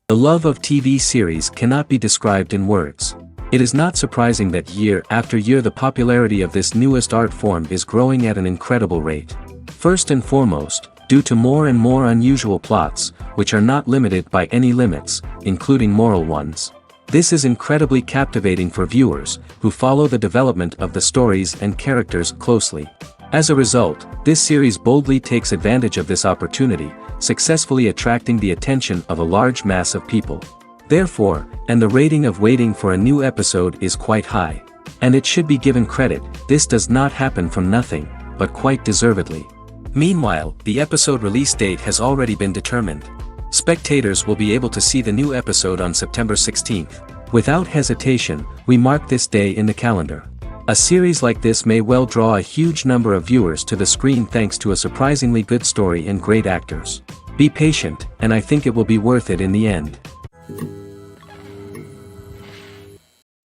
The love of TV series cannot be described in words. It is not surprising that year after year the popularity of this newest art form is growing at an incredible rate. First and foremost, due to more and more unusual plots, which are not limited by any limits, including moral ones. This is incredibly captivating for viewers, who follow the development of the stories and characters closely. As a result, this series boldly takes advantage of this opportunity, successfully attracting the attention of a large mass of people. Therefore, and the rating of waiting for a new episode is quite high. And it should be given credit, this does not happen from nothing, but quite deservedly. Meanwhile, the episode release date has already been determined. Spectators will be able to see the new episode on September 16th. Without hesitation, we mark this day in the calendar. A series like this may well draw a huge number of viewers to the screen thanks to a surprisingly good story and great actors. Be patient, and I think it will be worth it in the end.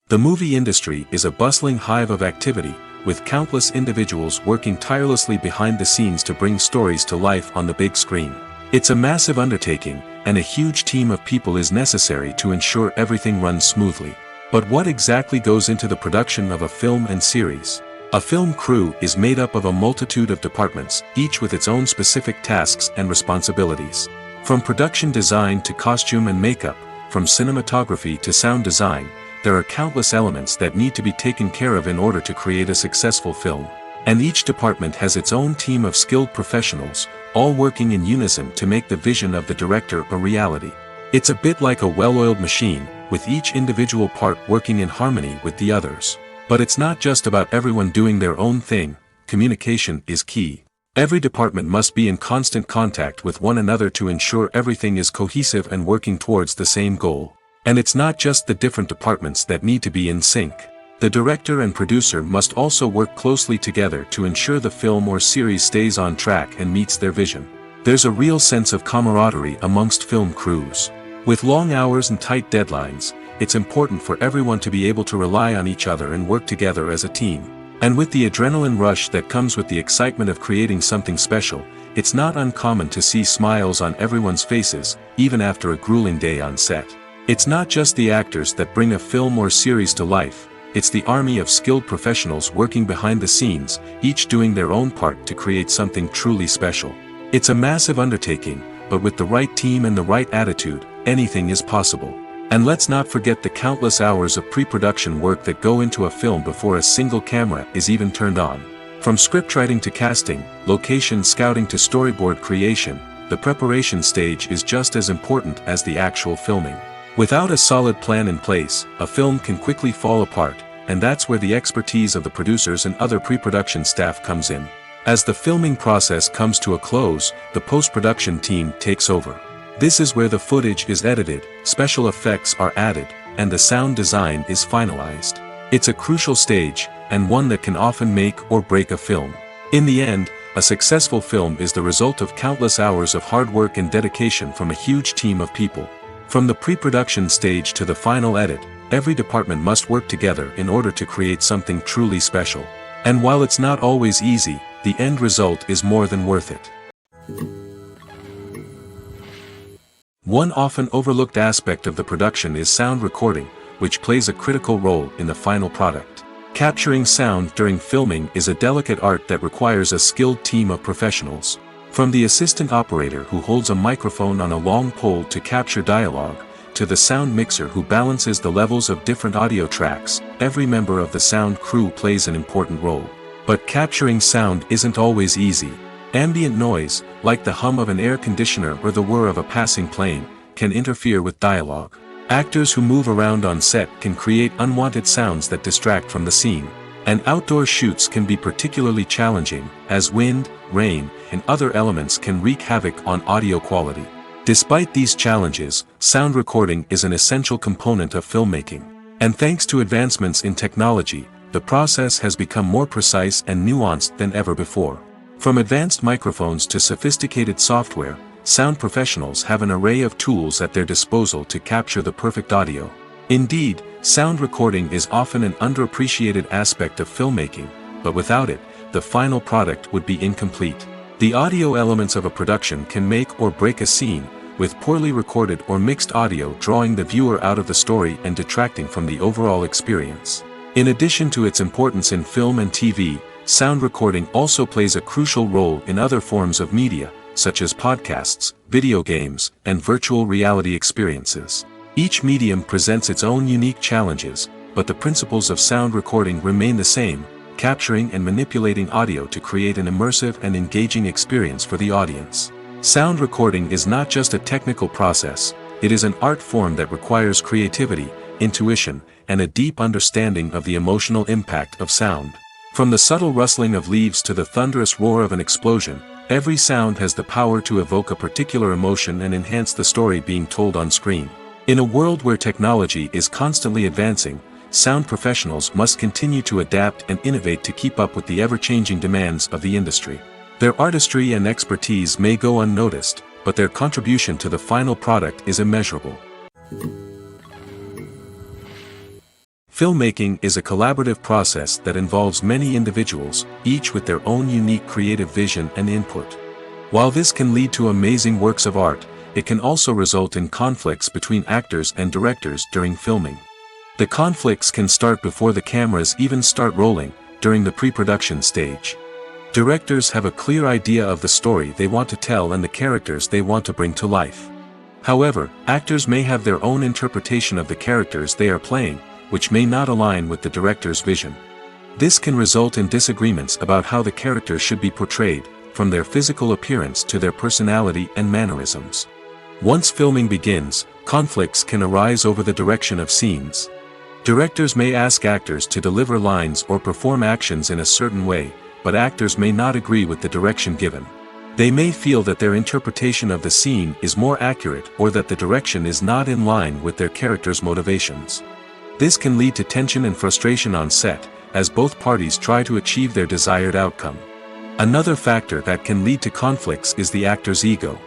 The movie industry is a bustling hive of activity, with countless individuals working tirelessly behind the scenes to bring stories to life on the big screen. It's a massive undertaking, and a huge team of people is necessary to ensure everything runs smoothly. But what exactly goes into the production of a film and series? A film crew is made up of a multitude of departments, each with its own specific tasks and responsibilities. From production design to costume and makeup, from cinematography to sound design, there are countless elements that need to be taken care of in order to create a successful film. And each department has its own team of skilled professionals, all working in unison to make the vision of the director a reality. It's a bit like a well-oiled machine, with each individual part working in harmony with the others. But it's not just about everyone doing their own thing, communication is key. Every department must be in constant contact with one another to ensure everything is cohesive and working towards the same goal. And it's not just the different departments that need to be in sync. The director and producer must also work closely together to ensure the film or series stays on track and meets their vision. There's a real sense of camaraderie amongst film crews. With long hours and tight deadlines, it's important for everyone to be able to rely on each other and work together as a team. And with the adrenaline rush that comes with the excitement of creating something special, it's not uncommon to see smiles on everyone's faces, even after a grueling day on set. It's not just the actors that bring a film or series to life, it's the army of skilled professionals working behind the scenes, each doing their own part to create something truly special. It's a massive undertaking, but with the right team and the right attitude, anything is possible. And let's not forget the countless hours of pre-production work that go into a film before a single camera is even turned on. From scriptwriting to casting, location scouting to storyboard creation, the preparation stage is just as important as the actual filming. Without a solid plan in place, a film can quickly fall apart, and that's where the expertise of the producers and other pre-production staff comes in. As the filming process comes to a close, the post-production team takes over. This is where the footage is edited, special effects are added, and the sound design is finalized. It's a crucial stage, and one that can often make or break a film. In the end, a successful film is the result of countless hours of hard work and dedication from a huge team of people. From the pre-production stage to the final edit, every department must work together in order to create something truly special. And while it's not always easy, the end result is more than worth it. One often overlooked aspect of the production is sound recording, which plays a critical role in the final product. Capturing sound during filming is a delicate art that requires a skilled team of professionals. From the assistant operator who holds a microphone on a long pole to capture dialogue, to the sound mixer who balances the levels of different audio tracks, every member of the sound crew plays an important role. But capturing sound isn't always easy. Ambient noise, like the hum of an air conditioner or the whir of a passing plane, can interfere with dialogue. Actors who move around on set can create unwanted sounds that distract from the scene. And outdoor shoots can be particularly challenging, as wind, rain, and other elements can wreak havoc on audio quality. Despite these challenges, sound recording is an essential component of filmmaking. And thanks to advancements in technology, the process has become more precise and nuanced than ever before. From advanced microphones to sophisticated software, sound professionals have an array of tools at their disposal to capture the perfect audio. Indeed, sound recording is often an underappreciated aspect of filmmaking, but without it, the final product would be incomplete. The audio elements of a production can make or break a scene, with poorly recorded or mixed audio drawing the viewer out of the story and detracting from the overall experience. In addition to its importance in film and TV, sound recording also plays a crucial role in other forms of media, such as podcasts, video games, and virtual reality experiences. Each medium presents its own unique challenges, but the principles of sound recording remain the same, capturing and manipulating audio to create an immersive and engaging experience for the audience. Sound recording is not just a technical process, it is an art form that requires creativity, intuition, and a deep understanding of the emotional impact of sound. From the subtle rustling of leaves to the thunderous roar of an explosion, every sound has the power to evoke a particular emotion and enhance the story being told on screen. In a world where technology is constantly advancing, sound professionals must continue to adapt and innovate to keep up with the ever-changing demands of the industry. Their artistry and expertise may go unnoticed, but their contribution to the final product is immeasurable. Filmmaking is a collaborative process that involves many individuals, each with their own unique creative vision and input. While this can lead to amazing works of art, it can also result in conflicts between actors and directors during filming. The conflicts can start before the cameras even start rolling, during the pre-production stage. Directors have a clear idea of the story they want to tell and the characters they want to bring to life. However, actors may have their own interpretation of the characters they are playing, which may not align with the director's vision. This can result in disagreements about how the characters should be portrayed, from their physical appearance to their personality and mannerisms. Once filming begins, conflicts can arise over the direction of scenes. Directors may ask actors to deliver lines or perform actions in a certain way, but actors may not agree with the direction given. They may feel that their interpretation of the scene is more accurate or that the direction is not in line with their character's motivations. This can lead to tension and frustration on set, as both parties try to achieve their desired outcome. Another factor that can lead to conflicts is the actor's ego.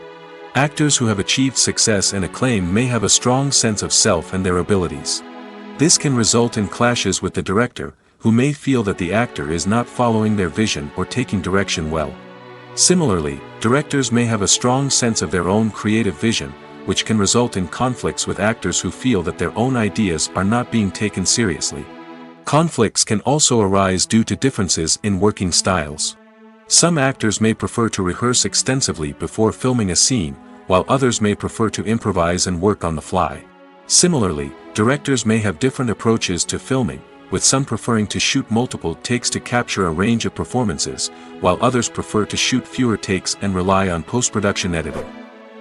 Actors who have achieved success and acclaim may have a strong sense of self and their abilities. This can result in clashes with the director, who may feel that the actor is not following their vision or taking direction well. Similarly, directors may have a strong sense of their own creative vision, which can result in conflicts with actors who feel that their own ideas are not being taken seriously. Conflicts can also arise due to differences in working styles. Some actors may prefer to rehearse extensively before filming a scene, while others may prefer to improvise and work on the fly. Similarly, directors may have different approaches to filming, with some preferring to shoot multiple takes to capture a range of performances, while others prefer to shoot fewer takes and rely on post-production editing.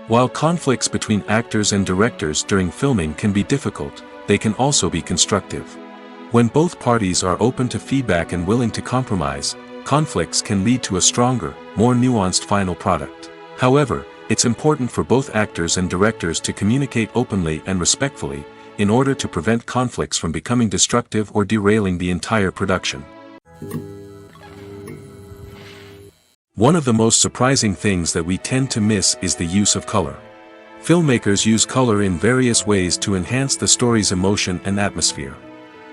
While conflicts between actors and directors during filming can be difficult, they can also be constructive. When both parties are open to feedback and willing to compromise, conflicts can lead to a stronger, more nuanced final product. However, it's important for both actors and directors to communicate openly and respectfully, in order to prevent conflicts from becoming destructive or derailing the entire production. One of the most surprising things that we tend to miss is the use of color. Filmmakers use color in various ways to enhance the story's emotion and atmosphere.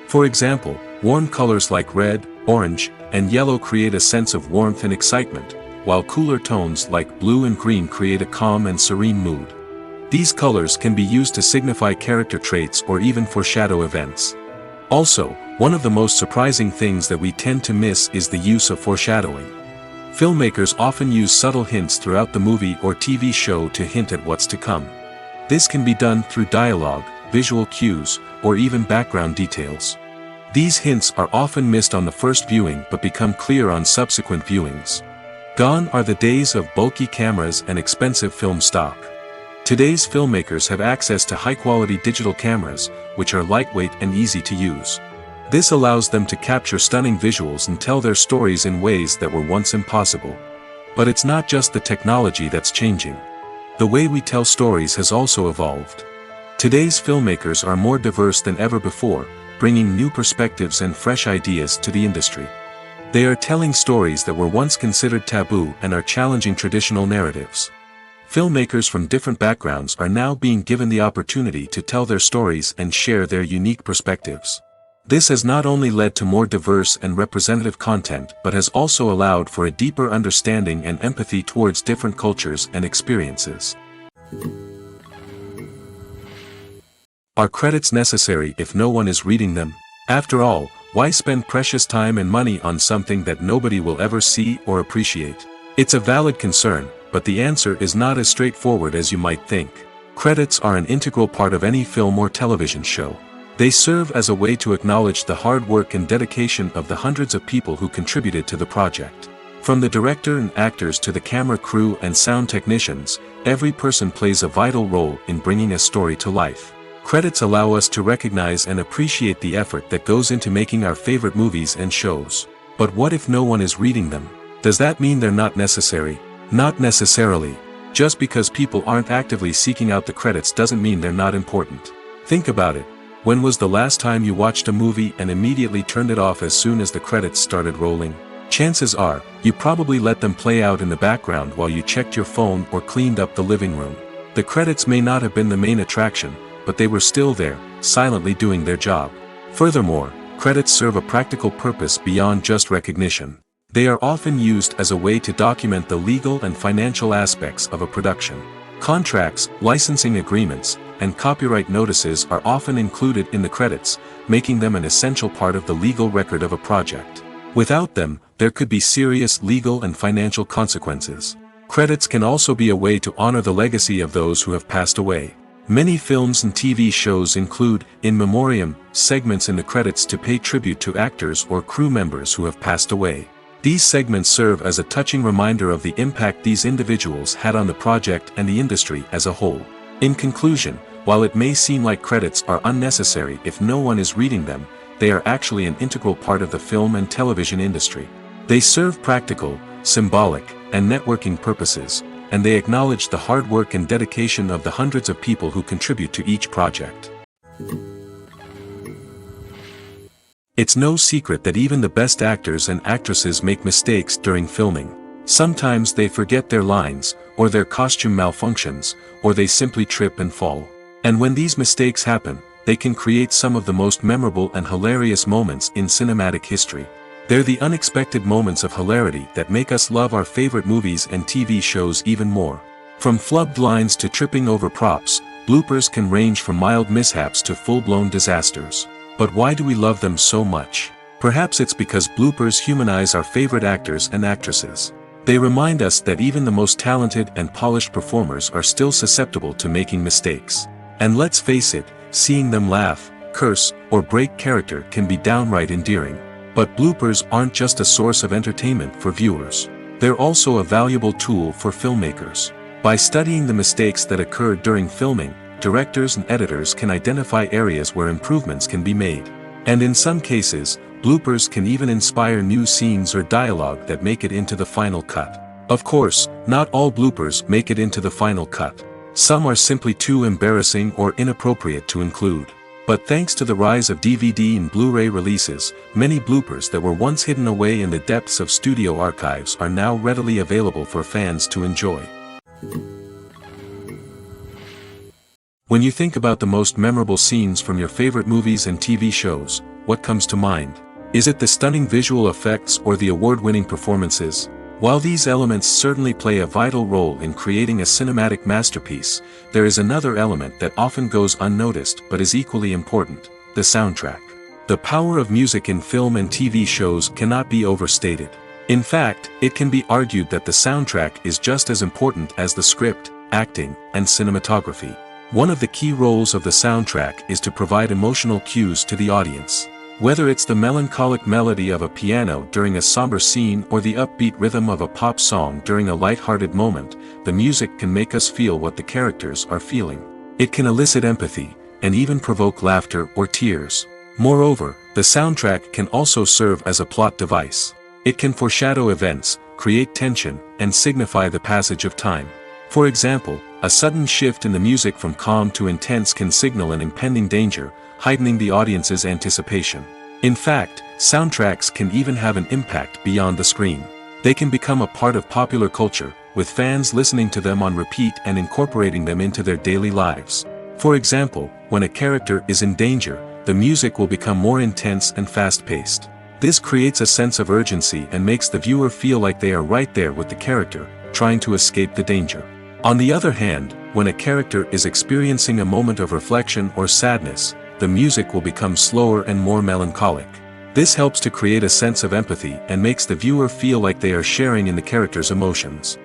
For example, warm colors like red, orange, and yellow create a sense of warmth and excitement, while cooler tones like blue and green create a calm and serene mood. These colors can be used to signify character traits or even foreshadow events. Also, one of the most surprising things that we tend to miss is the use of foreshadowing. Filmmakers often use subtle hints throughout the movie or TV show to hint at what's to come. This can be done through dialogue, visual cues, or even background details. These hints are often missed on the first viewing but become clear on subsequent viewings. Gone are the days of bulky cameras and expensive film stock. Today's filmmakers have access to high-quality digital cameras, which are lightweight and easy to use. This allows them to capture stunning visuals and tell their stories in ways that were once impossible. But it's not just the technology that's changing. The way we tell stories has also evolved. Today's filmmakers are more diverse than ever before, bringing new perspectives and fresh ideas to the industry. They are telling stories that were once considered taboo and are challenging traditional narratives. Filmmakers from different backgrounds are now being given the opportunity to tell their stories and share their unique perspectives. This has not only led to more diverse and representative content but has also allowed for a deeper understanding and empathy towards different cultures and experiences. Are credits necessary if no one is reading them? After all, why spend precious time and money on something that nobody will ever see or appreciate? It's a valid concern, but the answer is not as straightforward as you might think. Credits are an integral part of any film or television show. They serve as a way to acknowledge the hard work and dedication of the hundreds of people who contributed to the project. From the director and actors to the camera crew and sound technicians, every person plays a vital role in bringing a story to life. Credits allow us to recognize and appreciate the effort that goes into making our favorite movies and shows. But what if no one is reading them? Does that mean they're not necessary? Not necessarily. Just because people aren't actively seeking out the credits doesn't mean they're not important. Think about it. When was the last time you watched a movie and immediately turned it off as soon as the credits started rolling? Chances are, you probably let them play out in the background while you checked your phone or cleaned up the living room. The credits may not have been the main attraction, but they were still there, silently doing their job. Furthermore, credits serve a practical purpose beyond just recognition. They are often used as a way to document the legal and financial aspects of a production. Contracts, licensing agreements, and copyright notices are often included in the credits, making them an essential part of the legal record of a project. Without them, there could be serious legal and financial consequences. Credits can also be a way to honor the legacy of those who have passed away. Many films and TV shows include, in memoriam, segments in the credits to pay tribute to actors or crew members who have passed away. These segments serve as a touching reminder of the impact these individuals had on the project and the industry as a whole. In conclusion, while it may seem like credits are unnecessary if no one is reading them, they are actually an integral part of the film and television industry. They serve practical, symbolic, and networking purposes, and they acknowledge the hard work and dedication of the hundreds of people who contribute to each project. It's no secret that even the best actors and actresses make mistakes during filming. Sometimes they forget their lines, or their costume malfunctions, or they simply trip and fall. And when these mistakes happen, they can create some of the most memorable and hilarious moments in cinematic history. They're the unexpected moments of hilarity that make us love our favorite movies and TV shows even more. From flubbed lines to tripping over props, bloopers can range from mild mishaps to full-blown disasters. But why do we love them so much? Perhaps it's because bloopers humanize our favorite actors and actresses. They remind us that even the most talented and polished performers are still susceptible to making mistakes. And let's face it, seeing them laugh, curse, or break character can be downright endearing. But bloopers aren't just a source of entertainment for viewers. They're also a valuable tool for filmmakers. By studying the mistakes that occurred during filming, directors and editors can identify areas where improvements can be made. And in some cases, bloopers can even inspire new scenes or dialogue that make it into the final cut. Of course, not all bloopers make it into the final cut. Some are simply too embarrassing or inappropriate to include. But thanks to the rise of DVD and Blu-ray releases, many bloopers that were once hidden away in the depths of studio archives are now readily available for fans to enjoy. When you think about the most memorable scenes from your favorite movies and TV shows, what comes to mind? Is it the stunning visual effects or the award-winning performances? While these elements certainly play a vital role in creating a cinematic masterpiece, there is another element that often goes unnoticed but is equally important: the soundtrack. The power of music in film and TV shows cannot be overstated. In fact, it can be argued that the soundtrack is just as important as the script, acting, and cinematography. One of the key roles of the soundtrack is to provide emotional cues to the audience. Whether it's the melancholic melody of a piano during a somber scene or the upbeat rhythm of a pop song during a light-hearted moment, the music can make us feel what the characters are feeling. It can elicit empathy, and even provoke laughter or tears. Moreover, the soundtrack can also serve as a plot device. It can foreshadow events, create tension, and signify the passage of time. For example, a sudden shift in the music from calm to intense can signal an impending danger, heightening the audience's anticipation. In fact, soundtracks can even have an impact beyond the screen. They can become a part of popular culture, with fans listening to them on repeat and incorporating them into their daily lives. For example, when a character is in danger, the music will become more intense and fast-paced. This creates a sense of urgency and makes the viewer feel like they are right there with the character, trying to escape the danger. On the other hand, when a character is experiencing a moment of reflection or sadness, the music will become slower and more melancholic. This helps to create a sense of empathy and makes the viewer feel like they are sharing in the character's emotions.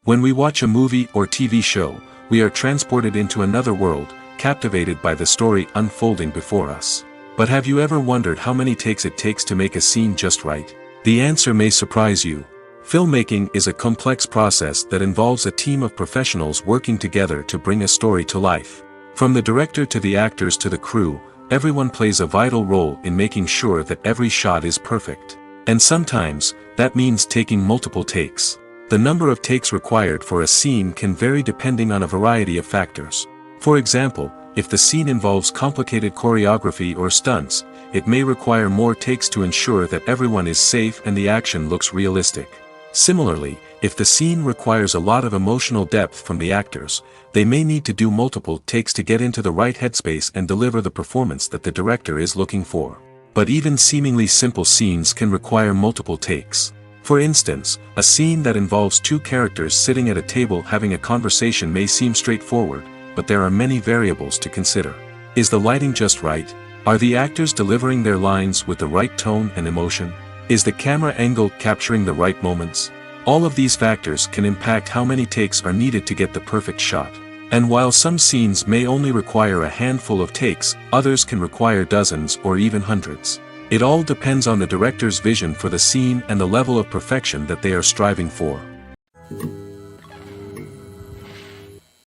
When we watch a movie or TV show, we are transported into another world, captivated by the story unfolding before us. But have you ever wondered how many takes it takes to make a scene just right? The answer may surprise you. Filmmaking is a complex process that involves a team of professionals working together to bring a story to life. From the director to the actors to the crew, everyone plays a vital role in making sure that every shot is perfect. And sometimes, that means taking multiple takes. The number of takes required for a scene can vary depending on a variety of factors. For example, if the scene involves complicated choreography or stunts, it may require more takes to ensure that everyone is safe and the action looks realistic. Similarly, if the scene requires a lot of emotional depth from the actors, they may need to do multiple takes to get into the right headspace and deliver the performance that the director is looking for. But even seemingly simple scenes can require multiple takes. For instance, a scene that involves two characters sitting at a table having a conversation may seem straightforward, but there are many variables to consider. Is the lighting just right? Are the actors delivering their lines with the right tone and emotion? Is the camera angle capturing the right moments? All of these factors can impact how many takes are needed to get the perfect shot. And while some scenes may only require a handful of takes, others can require dozens or even hundreds. It all depends on the director's vision for the scene and the level of perfection that they are striving for.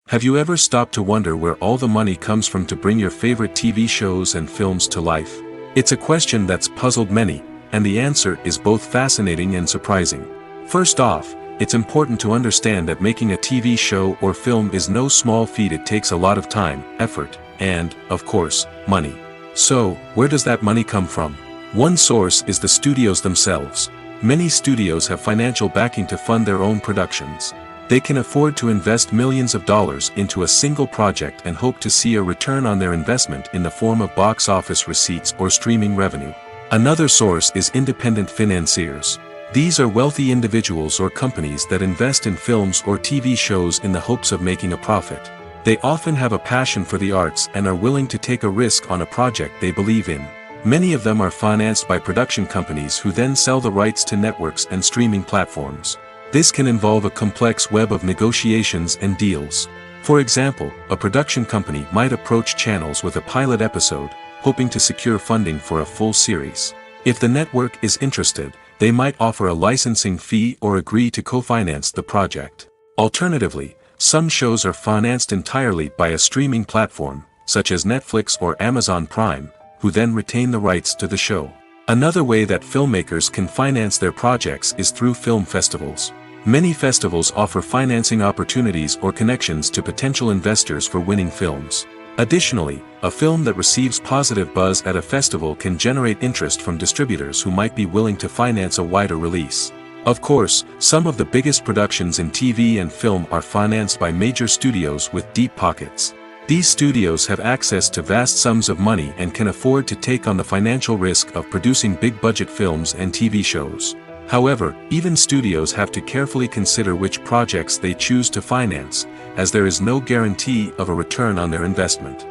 Have you ever stopped to wonder where all the money comes from to bring your favorite TV shows and films to life? It's a question that's puzzled many, and the answer is both fascinating and surprising. First off, it's important to understand that making a TV show or film is no small feat. It takes a lot of time, effort, and, of course, money. So, where does that money come from? One source is the studios themselves. Many studios have financial backing to fund their own productions. They can afford to invest millions of dollars into a single project and hope to see a return on their investment in the form of box office receipts or streaming revenue. Another source is independent financiers. These are wealthy individuals or companies that invest in films or TV shows in the hopes of making a profit. They often have a passion for the arts and are willing to take a risk on a project they believe in. Many of them are financed by production companies who then sell the rights to networks and streaming platforms. This can involve a complex web of negotiations and deals. For example, a production company might approach channels with a pilot episode, hoping to secure funding for a full series. If the network is interested, they might offer a licensing fee or agree to co-finance the project. Alternatively, some shows are financed entirely by a streaming platform, such as Netflix or Amazon Prime, who then retain the rights to the show. Another way that filmmakers can finance their projects is through film festivals. Many festivals offer financing opportunities or connections to potential investors for winning films. Additionally, a film that receives positive buzz at a festival can generate interest from distributors who might be willing to finance a wider release. Of course, some of the biggest productions in TV and film are financed by major studios with deep pockets. These studios have access to vast sums of money and can afford to take on the financial risk of producing big-budget films and TV shows. However, even studios have to carefully consider which projects they choose to finance, as there is no guarantee of a return on their investment.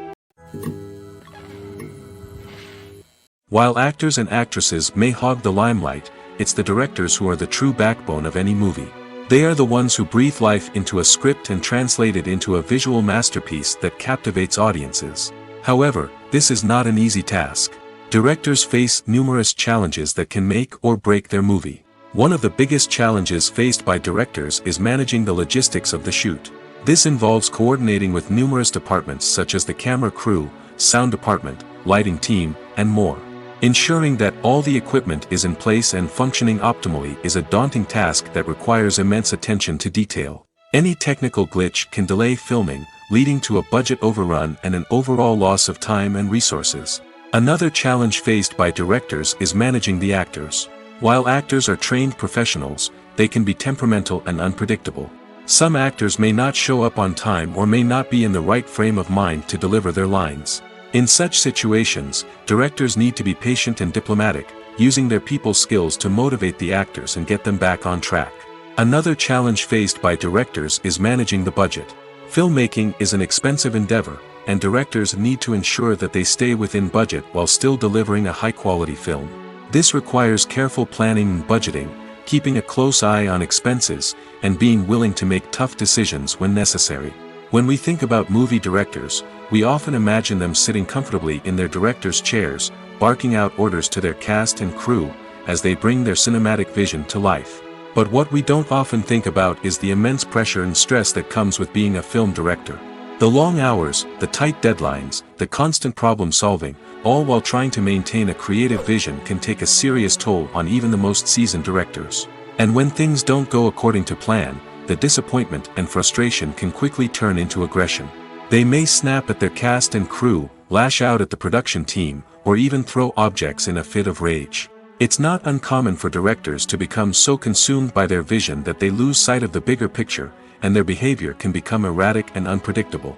While actors and actresses may hog the limelight, it's the directors who are the true backbone of any movie. They are the ones who breathe life into a script and translate it into a visual masterpiece that captivates audiences. However, this is not an easy task. Directors face numerous challenges that can make or break their movie. One of the biggest challenges faced by directors is managing the logistics of the shoot. This involves coordinating with numerous departments such as the camera crew, sound department, lighting team, and more. Ensuring that all the equipment is in place and functioning optimally is a daunting task that requires immense attention to detail. Any technical glitch can delay filming, leading to a budget overrun and an overall loss of time and resources. Another challenge faced by directors is managing the actors. While actors are trained professionals, they can be temperamental and unpredictable. Some actors may not show up on time or may not be in the right frame of mind to deliver their lines. In such situations, directors need to be patient and diplomatic, using their people skills to motivate the actors and get them back on track. Another challenge faced by directors is managing the budget. Filmmaking is an expensive endeavor, and directors need to ensure that they stay within budget while still delivering a high-quality film. This requires careful planning and budgeting, keeping a close eye on expenses, and being willing to make tough decisions when necessary. When we think about movie directors, we often imagine them sitting comfortably in their director's chairs, barking out orders to their cast and crew, as they bring their cinematic vision to life. But what we don't often think about is the immense pressure and stress that comes with being a film director. The long hours, the tight deadlines, the constant problem solving, all while trying to maintain a creative vision can take a serious toll on even the most seasoned directors. And when things don't go according to plan, the disappointment and frustration can quickly turn into aggression. They may snap at their cast and crew, lash out at the production team, or even throw objects in a fit of rage. It's not uncommon for directors to become so consumed by their vision that they lose sight of the bigger picture, and their behavior can become erratic and unpredictable.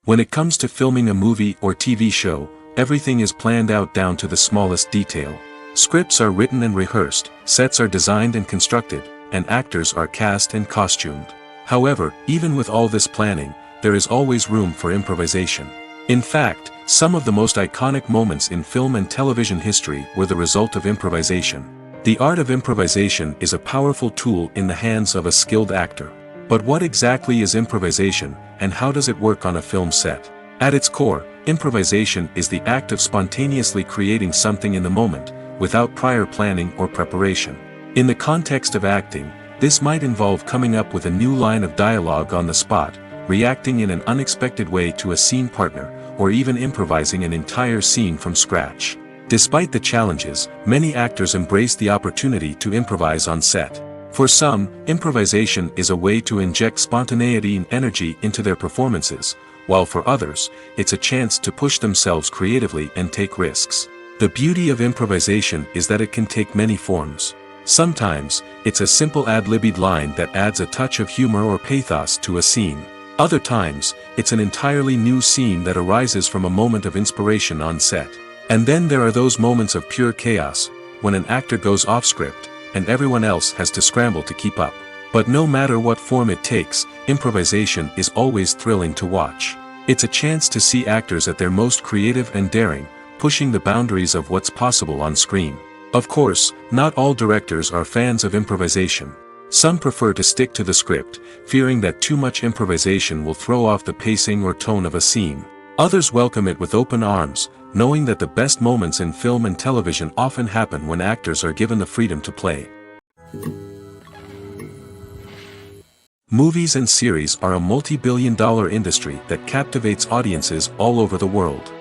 When it comes to filming a movie or TV show, everything is planned out down to the smallest detail. Scripts are written and rehearsed, sets are designed and constructed, and actors are cast and costumed. However, even with all this planning, there is always room for improvisation. In fact, some of the most iconic moments in film and television history were the result of improvisation. The art of improvisation is a powerful tool in the hands of a skilled actor. But what exactly is improvisation, and how does it work on a film set? At its core, improvisation is the act of spontaneously creating something in the moment, without prior planning or preparation. In the context of acting, this might involve coming up with a new line of dialogue on the spot, reacting in an unexpected way to a scene partner, or even improvising an entire scene from scratch. Despite the challenges, many actors embrace the opportunity to improvise on set. For some, improvisation is a way to inject spontaneity and energy into their performances, while for others, it's a chance to push themselves creatively and take risks. The beauty of improvisation is that it can take many forms. Sometimes, it's a simple ad-libbed line that adds a touch of humor or pathos to a scene. Other times, it's an entirely new scene that arises from a moment of inspiration on set. And then there are those moments of pure chaos, when an actor goes off script, and everyone else has to scramble to keep up. But no matter what form it takes, improvisation is always thrilling to watch. It's a chance to see actors at their most creative and daring, pushing the boundaries of what's possible on screen. Of course, not all directors are fans of improvisation. Some prefer to stick to the script, fearing that too much improvisation will throw off the pacing or tone of a scene. Others welcome it with open arms, knowing that the best moments in film and television often happen when actors are given the freedom to play. Movies and series are a multi-billion-dollar industry that captivates audiences all over the world.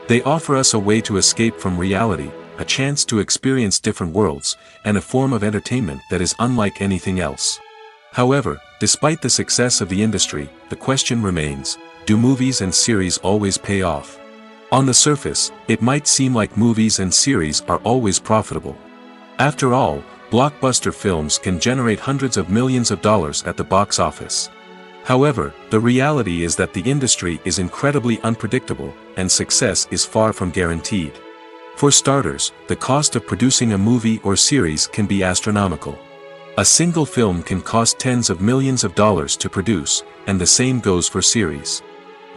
They offer us a way to escape from reality, a chance to experience different worlds, and a form of entertainment that is unlike anything else. However, despite the success of the industry, the question remains, do movies and series always pay off? On the surface, it might seem like movies and series are always profitable. After all, blockbuster films can generate hundreds of millions of dollars at the box office. However, the reality is that the industry is incredibly unpredictable, and success is far from guaranteed. For starters, the cost of producing a movie or series can be astronomical. A single film can cost tens of millions of dollars to produce, and the same goes for series.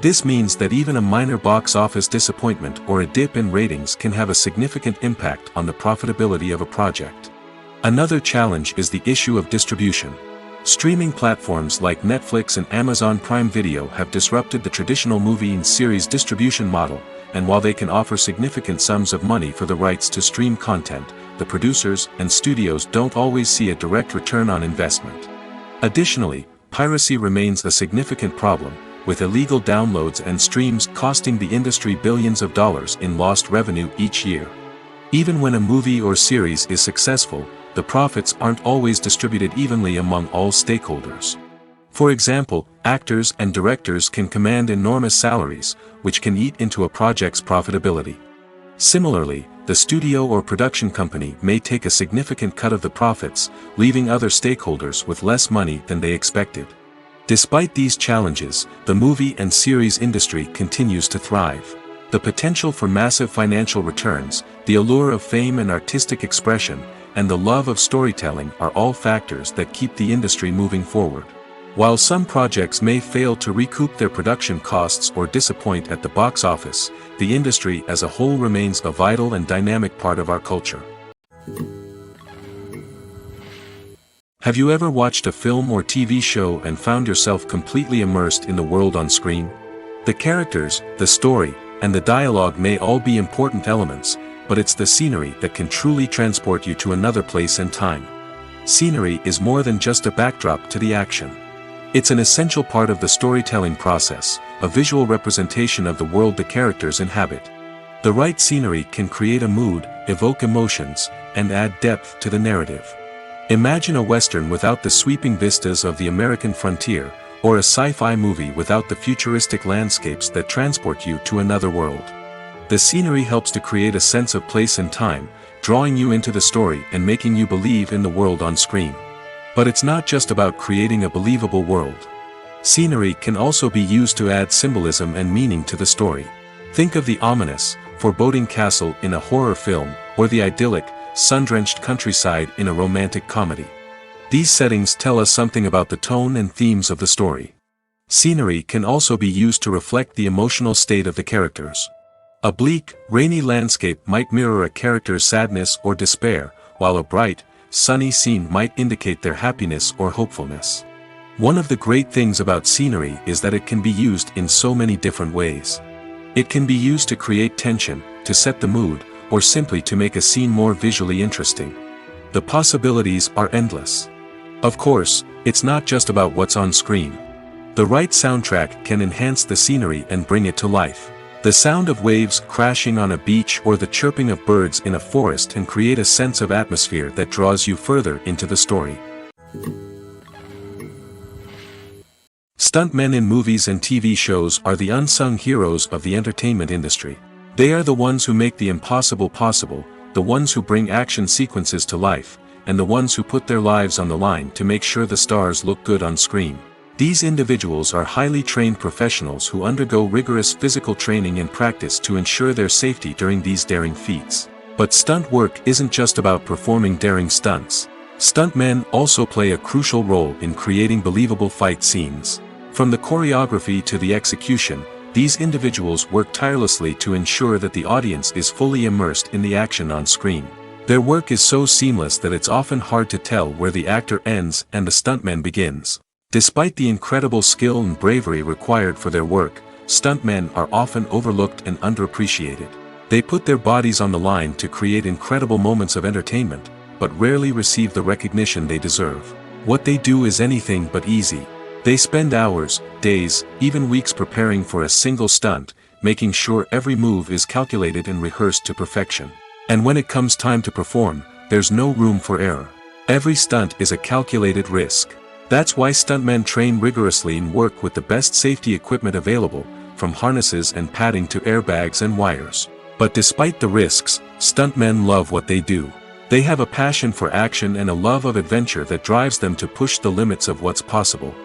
This means that even a minor box office disappointment or a dip in ratings can have a significant impact on the profitability of a project. Another challenge is the issue of distribution. Streaming platforms like Netflix and Amazon Prime Video have disrupted the traditional movie and series distribution model, and while they can offer significant sums of money for the rights to stream content, the producers and studios don't always see a direct return on investment. Additionally, piracy remains a significant problem, with illegal downloads and streams costing the industry billions of dollars in lost revenue each year. Even when a movie or series is successful, the profits aren't always distributed evenly among all stakeholders. For example, actors and directors can command enormous salaries, which can eat into a project's profitability. Similarly, the studio or production company may take a significant cut of the profits, leaving other stakeholders with less money than they expected. Despite these challenges, the movie and series industry continues to thrive. The potential for massive financial returns, the allure of fame and artistic expression, and the love of storytelling are all factors that keep the industry moving forward. While some projects may fail to recoup their production costs or disappoint at the box office, the industry as a whole remains a vital and dynamic part of our culture. Have you ever watched a film or TV show and found yourself completely immersed in the world on screen? The characters, the story, and the dialogue may all be important elements, but it's the scenery that can truly transport you to another place and time. Scenery is more than just a backdrop to the action. It's an essential part of the storytelling process, a visual representation of the world the characters inhabit. The right scenery can create a mood, evoke emotions, and add depth to the narrative. Imagine a Western without the sweeping vistas of the American frontier, or a sci-fi movie without the futuristic landscapes that transport you to another world. The scenery helps to create a sense of place and time, drawing you into the story and making you believe in the world on screen. But it's not just about creating a believable world. Scenery can also be used to add symbolism and meaning to the story. Think of the ominous, foreboding castle in a horror film, or the idyllic, sun-drenched countryside in a romantic comedy. These settings tell us something about the tone and themes of the story. Scenery can also be used to reflect the emotional state of the characters. A bleak, rainy landscape might mirror a character's sadness or despair, while a bright, sunny scene might indicate their happiness or hopefulness. One of the great things about scenery is that it can be used in so many different ways. It can be used to create tension, to set the mood, or simply to make a scene more visually interesting. The possibilities are endless. Of course, it's not just about what's on screen. The right soundtrack can enhance the scenery and bring it to life. The sound of waves crashing on a beach or the chirping of birds in a forest can create a sense of atmosphere that draws you further into the story. Stuntmen in movies and TV shows are the unsung heroes of the entertainment industry. They are the ones who make the impossible possible, the ones who bring action sequences to life, and the ones who put their lives on the line to make sure the stars look good on screen. These individuals are highly trained professionals who undergo rigorous physical training and practice to ensure their safety during these daring feats. But stunt work isn't just about performing daring stunts. Stuntmen also play a crucial role in creating believable fight scenes. From the choreography to the execution, these individuals work tirelessly to ensure that the audience is fully immersed in the action on screen. Their work is so seamless that it's often hard to tell where the actor ends and the stuntman begins. Despite the incredible skill and bravery required for their work, stuntmen are often overlooked and underappreciated. They put their bodies on the line to create incredible moments of entertainment, but rarely receive the recognition they deserve. What they do is anything but easy. They spend hours, days, even weeks preparing for a single stunt, making sure every move is calculated and rehearsed to perfection. And when it comes time to perform, there's no room for error. Every stunt is a calculated risk. That's why stuntmen train rigorously and work with the best safety equipment available, from harnesses and padding to airbags and wires. But despite the risks, stuntmen love what they do. They have a passion for action and a love of adventure that drives them to push the limits of what's possible.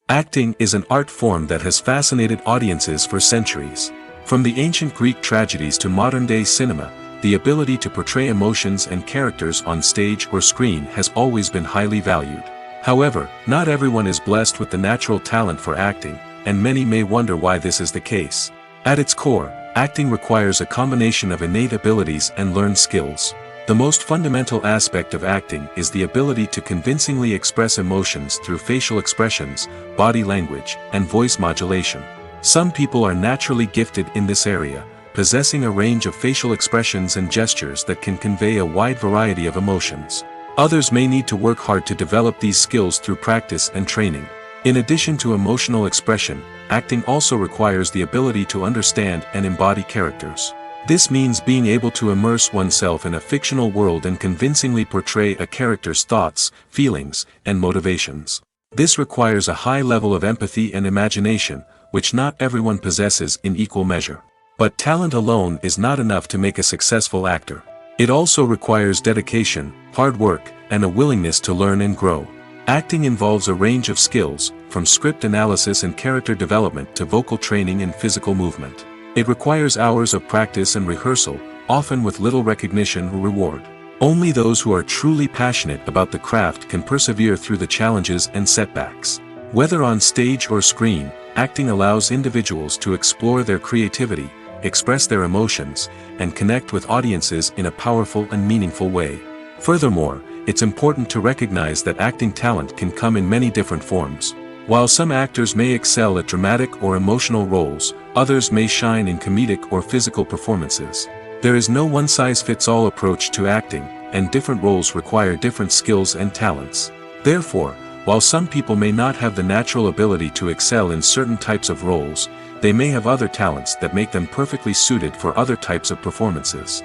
Acting is an art form that has fascinated audiences for centuries. From the ancient Greek tragedies to modern-day cinema, the ability to portray emotions and characters on stage or screen has always been highly valued. However, not everyone is blessed with the natural talent for acting, and many may wonder why this is the case. At its core, acting requires a combination of innate abilities and learned skills. The most fundamental aspect of acting is the ability to convincingly express emotions through facial expressions, body language, and voice modulation. Some people are naturally gifted in this area, possessing a range of facial expressions and gestures that can convey a wide variety of emotions. Others may need to work hard to develop these skills through practice and training. In addition to emotional expression, acting also requires the ability to understand and embody characters. This means being able to immerse oneself in a fictional world and convincingly portray a character's thoughts, feelings, and motivations. This requires a high level of empathy and imagination, which not everyone possesses in equal measure. But talent alone is not enough to make a successful actor. It also requires dedication, hard work, and a willingness to learn and grow. Acting involves a range of skills, from script analysis and character development to vocal training and physical movement. It requires hours of practice and rehearsal, often with little recognition or reward. Only those who are truly passionate about the craft can persevere through the challenges and setbacks. Whether on stage or screen, acting allows individuals to explore their creativity, express their emotions, and connect with audiences in a powerful and meaningful way. Furthermore, it's important to recognize that acting talent can come in many different forms. While some actors may excel at dramatic or emotional roles, others may shine in comedic or physical performances. There is no one-size-fits-all approach to acting, and different roles require different skills and talents. Therefore, while some people may not have the natural ability to excel in certain types of roles, they may have other talents that make them perfectly suited for other types of performances.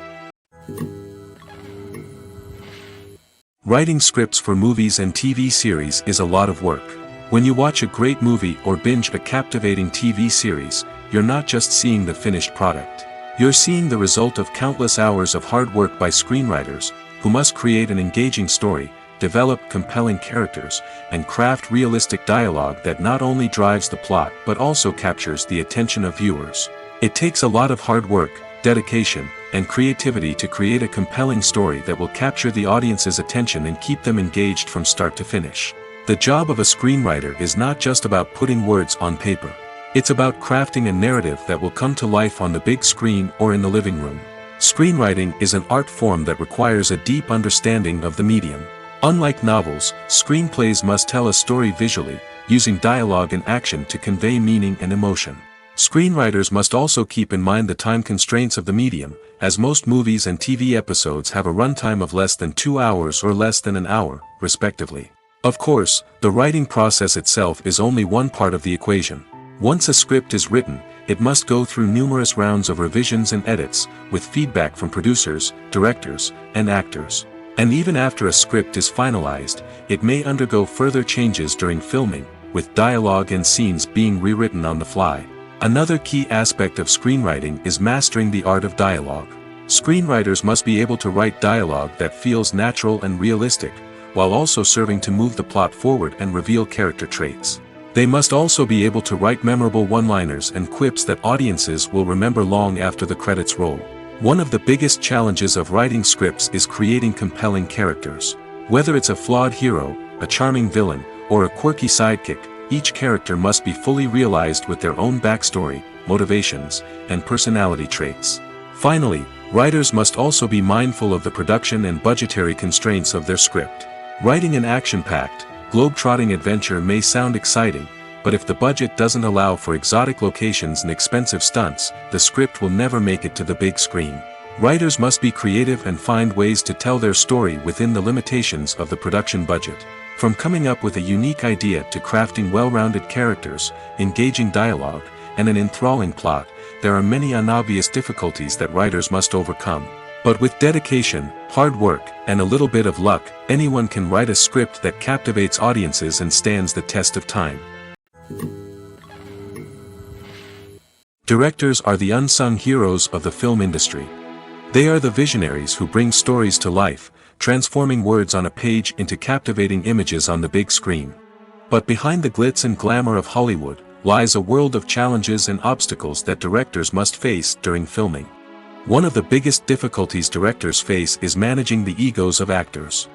Writing scripts for movies and TV series is a lot of work. When you watch a great movie or binge a captivating TV series, you're not just seeing the finished product. You're seeing the result of countless hours of hard work by screenwriters, who must create an engaging story, develop compelling characters, and craft realistic dialogue that not only drives the plot but also captures the attention of viewers. It takes a lot of hard work, dedication, and creativity to create a compelling story that will capture the audience's attention and keep them engaged from start to finish. The job of a screenwriter is not just about putting words on paper. It's about crafting a narrative that will come to life on the big screen or in the living room. Screenwriting is an art form that requires a deep understanding of the medium. Unlike novels, screenplays must tell a story visually, using dialogue and action to convey meaning and emotion. Screenwriters must also keep in mind the time constraints of the medium, as most movies and TV episodes have a runtime of less than 2 hours or less than an hour, respectively. Of course, the writing process itself is only one part of the equation. Once a script is written, it must go through numerous rounds of revisions and edits, with feedback from producers, directors, and actors. And even after a script is finalized, it may undergo further changes during filming, with dialogue and scenes being rewritten on the fly. Another key aspect of screenwriting is mastering the art of dialogue. Screenwriters must be able to write dialogue that feels natural and realistic, while also serving to move the plot forward and reveal character traits. They must also be able to write memorable one-liners and quips that audiences will remember long after the credits roll. One of the biggest challenges of writing scripts is creating compelling characters. Whether it's a flawed hero, a charming villain, or a quirky sidekick, each character must be fully realized with their own backstory, motivations, and personality traits. Finally, writers must also be mindful of the production and budgetary constraints of their script. Writing an action-packed, globe-trotting adventure may sound exciting, but if the budget doesn't allow for exotic locations and expensive stunts, the script will never make it to the big screen. Writers must be creative and find ways to tell their story within the limitations of the production budget. From coming up with a unique idea to crafting well-rounded characters, engaging dialogue, and an enthralling plot, there are many unobvious difficulties that writers must overcome. But with dedication, hard work, and a little bit of luck, anyone can write a script that captivates audiences and stands the test of time. Directors are the unsung heroes of the film industry. They are the visionaries who bring stories to life, transforming words on a page into captivating images on the big screen. But behind the glitz and glamour of Hollywood, lies a world of challenges and obstacles that directors must face during filming. One of the biggest difficulties directors face is managing the egos of actors.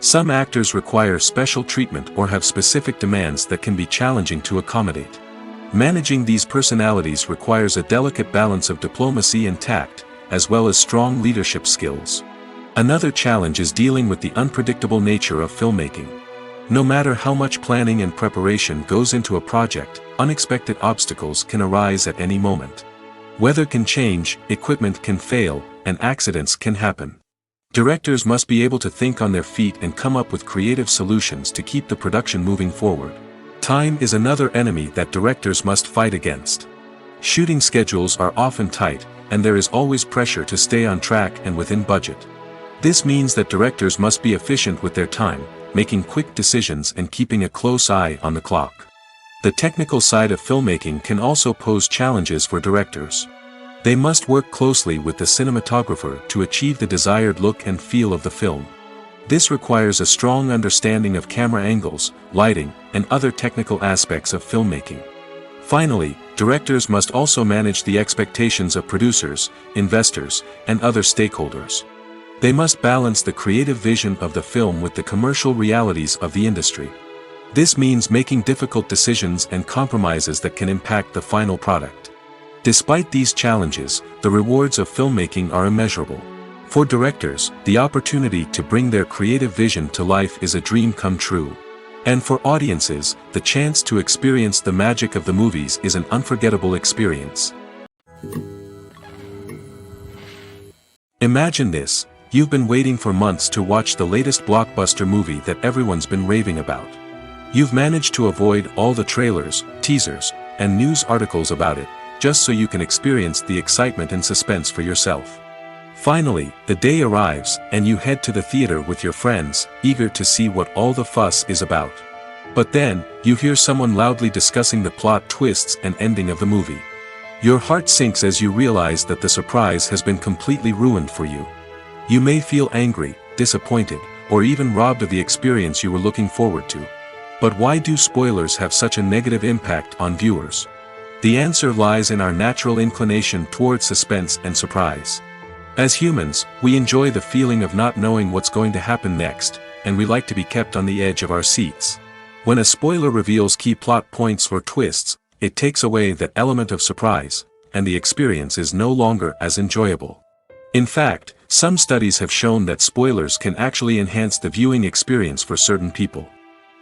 Some actors require special treatment or have specific demands that can be challenging to accommodate. Managing these personalities requires a delicate balance of diplomacy and tact, as well as strong leadership skills. Another challenge is dealing with the unpredictable nature of filmmaking. No matter how much planning and preparation goes into a project, unexpected obstacles can arise at any moment. Weather can change, equipment can fail, and accidents can happen. Directors must be able to think on their feet and come up with creative solutions to keep the production moving forward. Time is another enemy that directors must fight against. Shooting schedules are often tight, and there is always pressure to stay on track and within budget. This means that directors must be efficient with their time, making quick decisions and keeping a close eye on the clock. The technical side of filmmaking can also pose challenges for directors. They must work closely with the cinematographer to achieve the desired look and feel of the film. This requires a strong understanding of camera angles, lighting, and other technical aspects of filmmaking. Finally, directors must also manage the expectations of producers, investors, and other stakeholders. They must balance the creative vision of the film with the commercial realities of the industry. This means making difficult decisions and compromises that can impact the final product. Despite these challenges, the rewards of filmmaking are immeasurable. For directors, the opportunity to bring their creative vision to life is a dream come true. And for audiences, the chance to experience the magic of the movies is an unforgettable experience. Imagine this: you've been waiting for months to watch the latest blockbuster movie that everyone's been raving about. You've managed to avoid all the trailers, teasers, and news articles about it, just so you can experience the excitement and suspense for yourself. Finally, the day arrives, and you head to the theater with your friends, eager to see what all the fuss is about. But then, you hear someone loudly discussing the plot twists and ending of the movie. Your heart sinks as you realize that the surprise has been completely ruined for you. You may feel angry, disappointed, or even robbed of the experience you were looking forward to. But why do spoilers have such a negative impact on viewers? The answer lies in our natural inclination towards suspense and surprise. As humans, we enjoy the feeling of not knowing what's going to happen next, and we like to be kept on the edge of our seats. When a spoiler reveals key plot points or twists, it takes away that element of surprise, and the experience is no longer as enjoyable. In fact, some studies have shown that spoilers can actually enhance the viewing experience for certain people.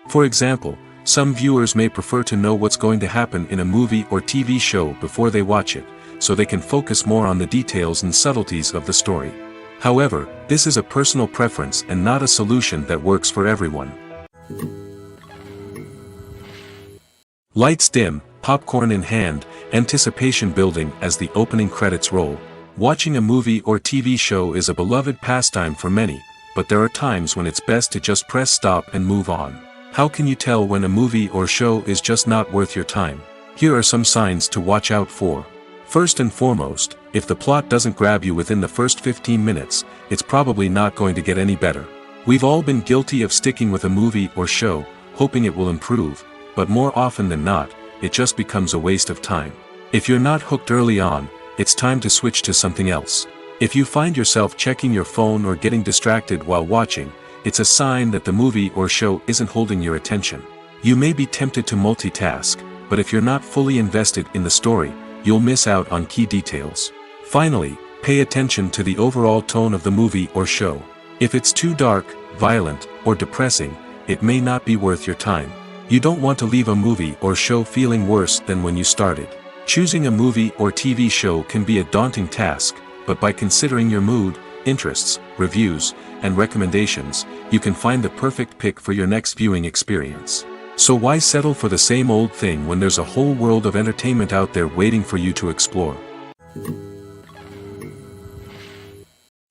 For example, some viewers may prefer to know what's going to happen in a movie or TV show before they watch it, so they can focus more on the details and subtleties of the story. However, this is a personal preference and not a solution that works for everyone. Lights dim, popcorn in hand, anticipation building as the opening credits roll. Watching a movie or TV show is a beloved pastime for many, but there are times when it's best to just press stop and move on. How can you tell when a movie or show is just not worth your time? Here are some signs to watch out for. First and foremost, if the plot doesn't grab you within the first 15 minutes, it's probably not going to get any better. We've all been guilty of sticking with a movie or show, hoping it will improve, but more often than not, it just becomes a waste of time. If you're not hooked early on, it's time to switch to something else. If you find yourself checking your phone or getting distracted while watching, it's a sign that the movie or show isn't holding your attention. You may be tempted to multitask, but if you're not fully invested in the story, you'll miss out on key details. Finally, pay attention to the overall tone of the movie or show. If it's too dark, violent, or depressing, it may not be worth your time. You don't want to leave a movie or show feeling worse than when you started. Choosing a movie or TV show can be a daunting task, but by considering your mood, interests, reviews, and recommendations, you can find the perfect pick for your next viewing experience. So why settle for the same old thing when there's a whole world of entertainment out there waiting for you to explore?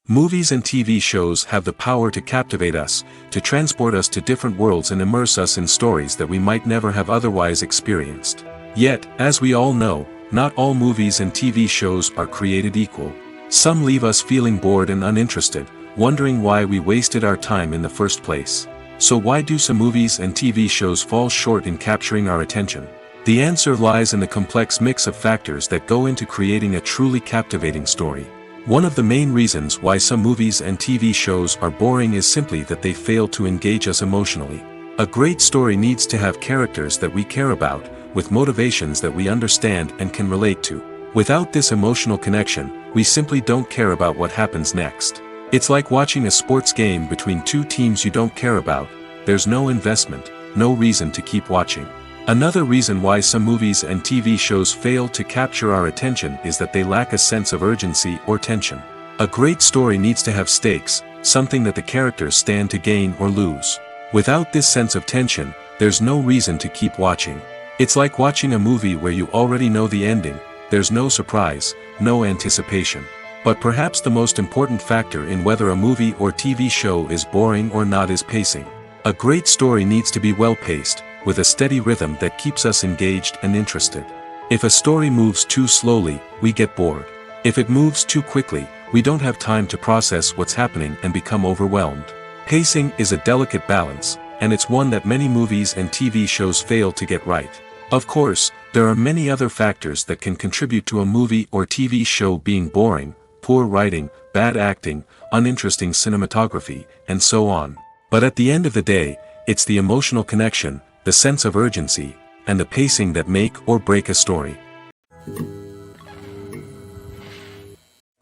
Movies and TV shows have the power to captivate us, to transport us to different worlds and immerse us in stories that we might never have otherwise experienced. Yet, as we all know, not all movies and TV shows are created equal. Some leave us feeling bored and uninterested, wondering why we wasted our time in the first place. So why do some movies and TV shows fall short in capturing our attention? The answer lies in the complex mix of factors that go into creating a truly captivating story. One of the main reasons why some movies and TV shows are boring is simply that they fail to engage us emotionally. A great story needs to have characters that we care about, with motivations that we understand and can relate to. Without this emotional connection, we simply don't care about what happens next. It's like watching a sports game between two teams you don't care about. There's no investment, no reason to keep watching. Another reason why some movies and TV shows fail to capture our attention is that they lack a sense of urgency or tension. A great story needs to have stakes, something that the characters stand to gain or lose. Without this sense of tension, there's no reason to keep watching. It's like watching a movie where you already know the ending. There's no surprise, no anticipation. But perhaps the most important factor in whether a movie or TV show is boring or not is pacing. A great story needs to be well-paced, with a steady rhythm that keeps us engaged and interested. If a story moves too slowly, we get bored. If it moves too quickly, we don't have time to process what's happening and become overwhelmed. Pacing is a delicate balance, and it's one that many movies and TV shows fail to get right. Of course, there are many other factors that can contribute to a movie or TV show being boring: poor writing, bad acting, uninteresting cinematography, and so on. But at the end of the day, it's the emotional connection, the sense of urgency, and the pacing that make or break a story.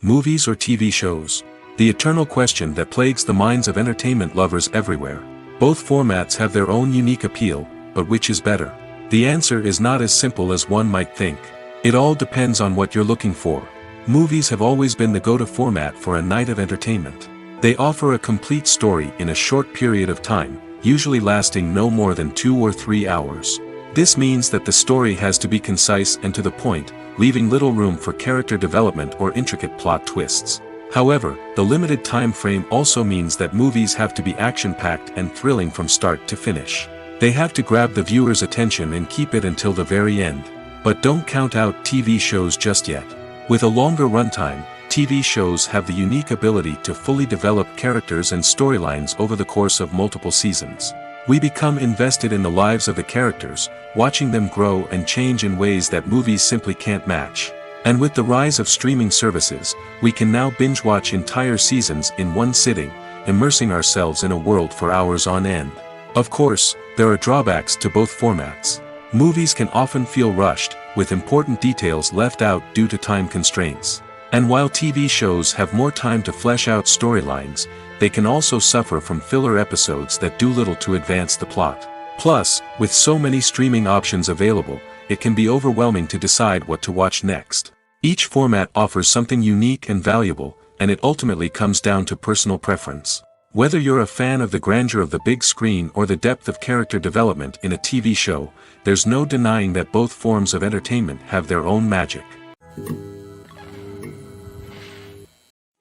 Movies or TV shows? The eternal question that plagues the minds of entertainment lovers everywhere. Both formats have their own unique appeal, but which is better? The answer is not as simple as one might think. It all depends on what you're looking for. Movies have always been the go-to format for a night of entertainment. They offer a complete story in a short period of time, usually lasting no more than 2 or 3 hours. This means that the story has to be concise and to the point, leaving little room for character development or intricate plot twists. However, the limited time frame also means that movies have to be action-packed and thrilling from start to finish. They have to grab the viewer's attention and keep it until the very end. But don't count out TV shows just yet. With a longer runtime, TV shows have the unique ability to fully develop characters and storylines over the course of multiple seasons. We become invested in the lives of the characters, watching them grow and change in ways that movies simply can't match. And with the rise of streaming services, we can now binge-watch entire seasons in one sitting, immersing ourselves in a world for hours on end. Of course, there are drawbacks to both formats. Movies can often feel rushed, with important details left out due to time constraints. And while TV shows have more time to flesh out storylines, they can also suffer from filler episodes that do little to advance the plot. Plus, with so many streaming options available, it can be overwhelming to decide what to watch next. Each format offers something unique and valuable, and it ultimately comes down to personal preference. Whether you're a fan of the grandeur of the big screen or the depth of character development in a TV show, there's no denying that both forms of entertainment have their own magic.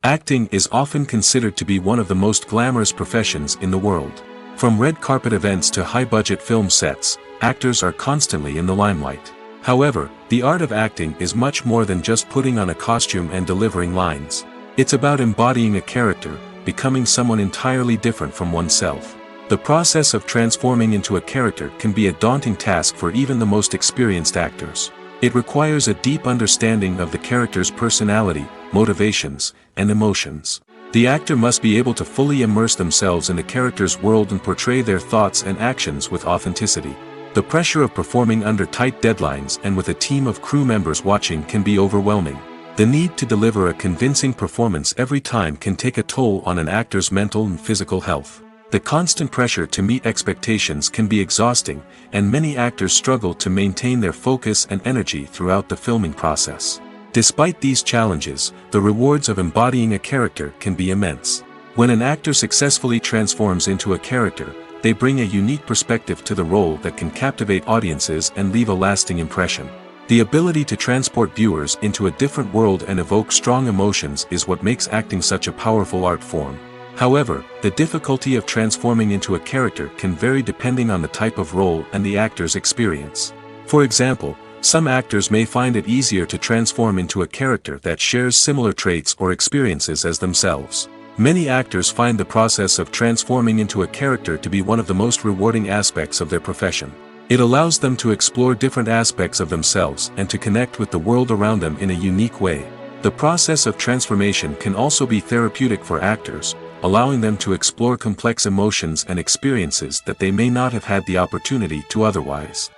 Acting is often considered to be one of the most glamorous professions in the world. From red carpet events to high-budget film sets, actors are constantly in the limelight. However, the art of acting is much more than just putting on a costume and delivering lines. It's about embodying a character, becoming someone entirely different from oneself. The process of transforming into a character can be a daunting task for even the most experienced actors. It requires a deep understanding of the character's personality, motivations, and emotions. The actor must be able to fully immerse themselves in the character's world and portray their thoughts and actions with authenticity. The pressure of performing under tight deadlines and with a team of crew members watching can be overwhelming. The need to deliver a convincing performance every time can take a toll on an actor's mental and physical health. The constant pressure to meet expectations can be exhausting, and many actors struggle to maintain their focus and energy throughout the filming process. Despite these challenges, the rewards of embodying a character can be immense. When an actor successfully transforms into a character, they bring a unique perspective to the role that can captivate audiences and leave a lasting impression. The ability to transport viewers into a different world and evoke strong emotions is what makes acting such a powerful art form. However, the difficulty of transforming into a character can vary depending on the type of role and the actor's experience. For example, some actors may find it easier to transform into a character that shares similar traits or experiences as themselves. Many actors find the process of transforming into a character to be one of the most rewarding aspects of their profession. It allows them to explore different aspects of themselves and to connect with the world around them in a unique way. The process of transformation can also be therapeutic for actors, allowing them to explore complex emotions and experiences that they may not have had the opportunity to otherwise.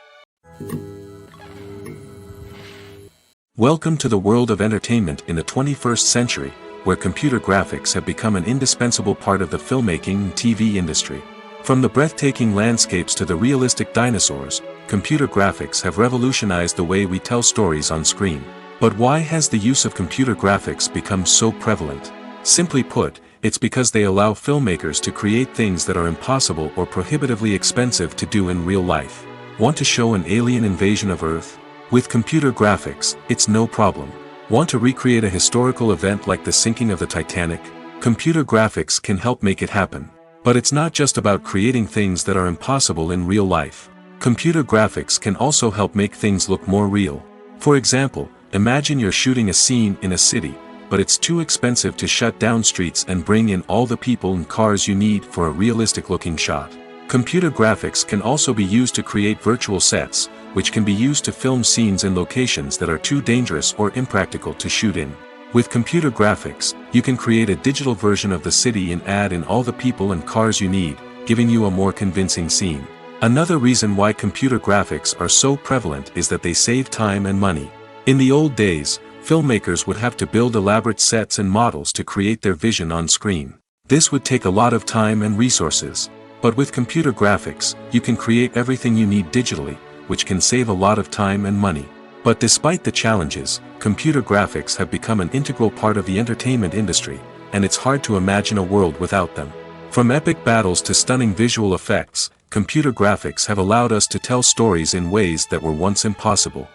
Welcome to the world of entertainment in the 21st century, where computer graphics have become an indispensable part of the filmmaking and TV industry. From the breathtaking landscapes to the realistic dinosaurs, computer graphics have revolutionized the way we tell stories on screen. But why has the use of computer graphics become so prevalent? Simply put, it's because they allow filmmakers to create things that are impossible or prohibitively expensive to do in real life. Want to show an alien invasion of Earth? With computer graphics, it's no problem. Want to recreate a historical event like the sinking of the Titanic? Computer graphics can help make it happen. But it's not just about creating things that are impossible in real life. Computer graphics can also help make things look more real. For example, imagine you're shooting a scene in a city, but it's too expensive to shut down streets and bring in all the people and cars you need for a realistic-looking shot. Computer graphics can also be used to create virtual sets, which can be used to film scenes in locations that are too dangerous or impractical to shoot in. With computer graphics, you can create a digital version of the city and add in all the people and cars you need, giving you a more convincing scene. Another reason why computer graphics are so prevalent is that they save time and money. In the old days, filmmakers would have to build elaborate sets and models to create their vision on screen. This would take a lot of time and resources. But with computer graphics, you can create everything you need digitally, which can save a lot of time and money. But despite the challenges, computer graphics have become an integral part of the entertainment industry, and it's hard to imagine a world without them. From epic battles to stunning visual effects, computer graphics have allowed us to tell stories in ways that were once impossible.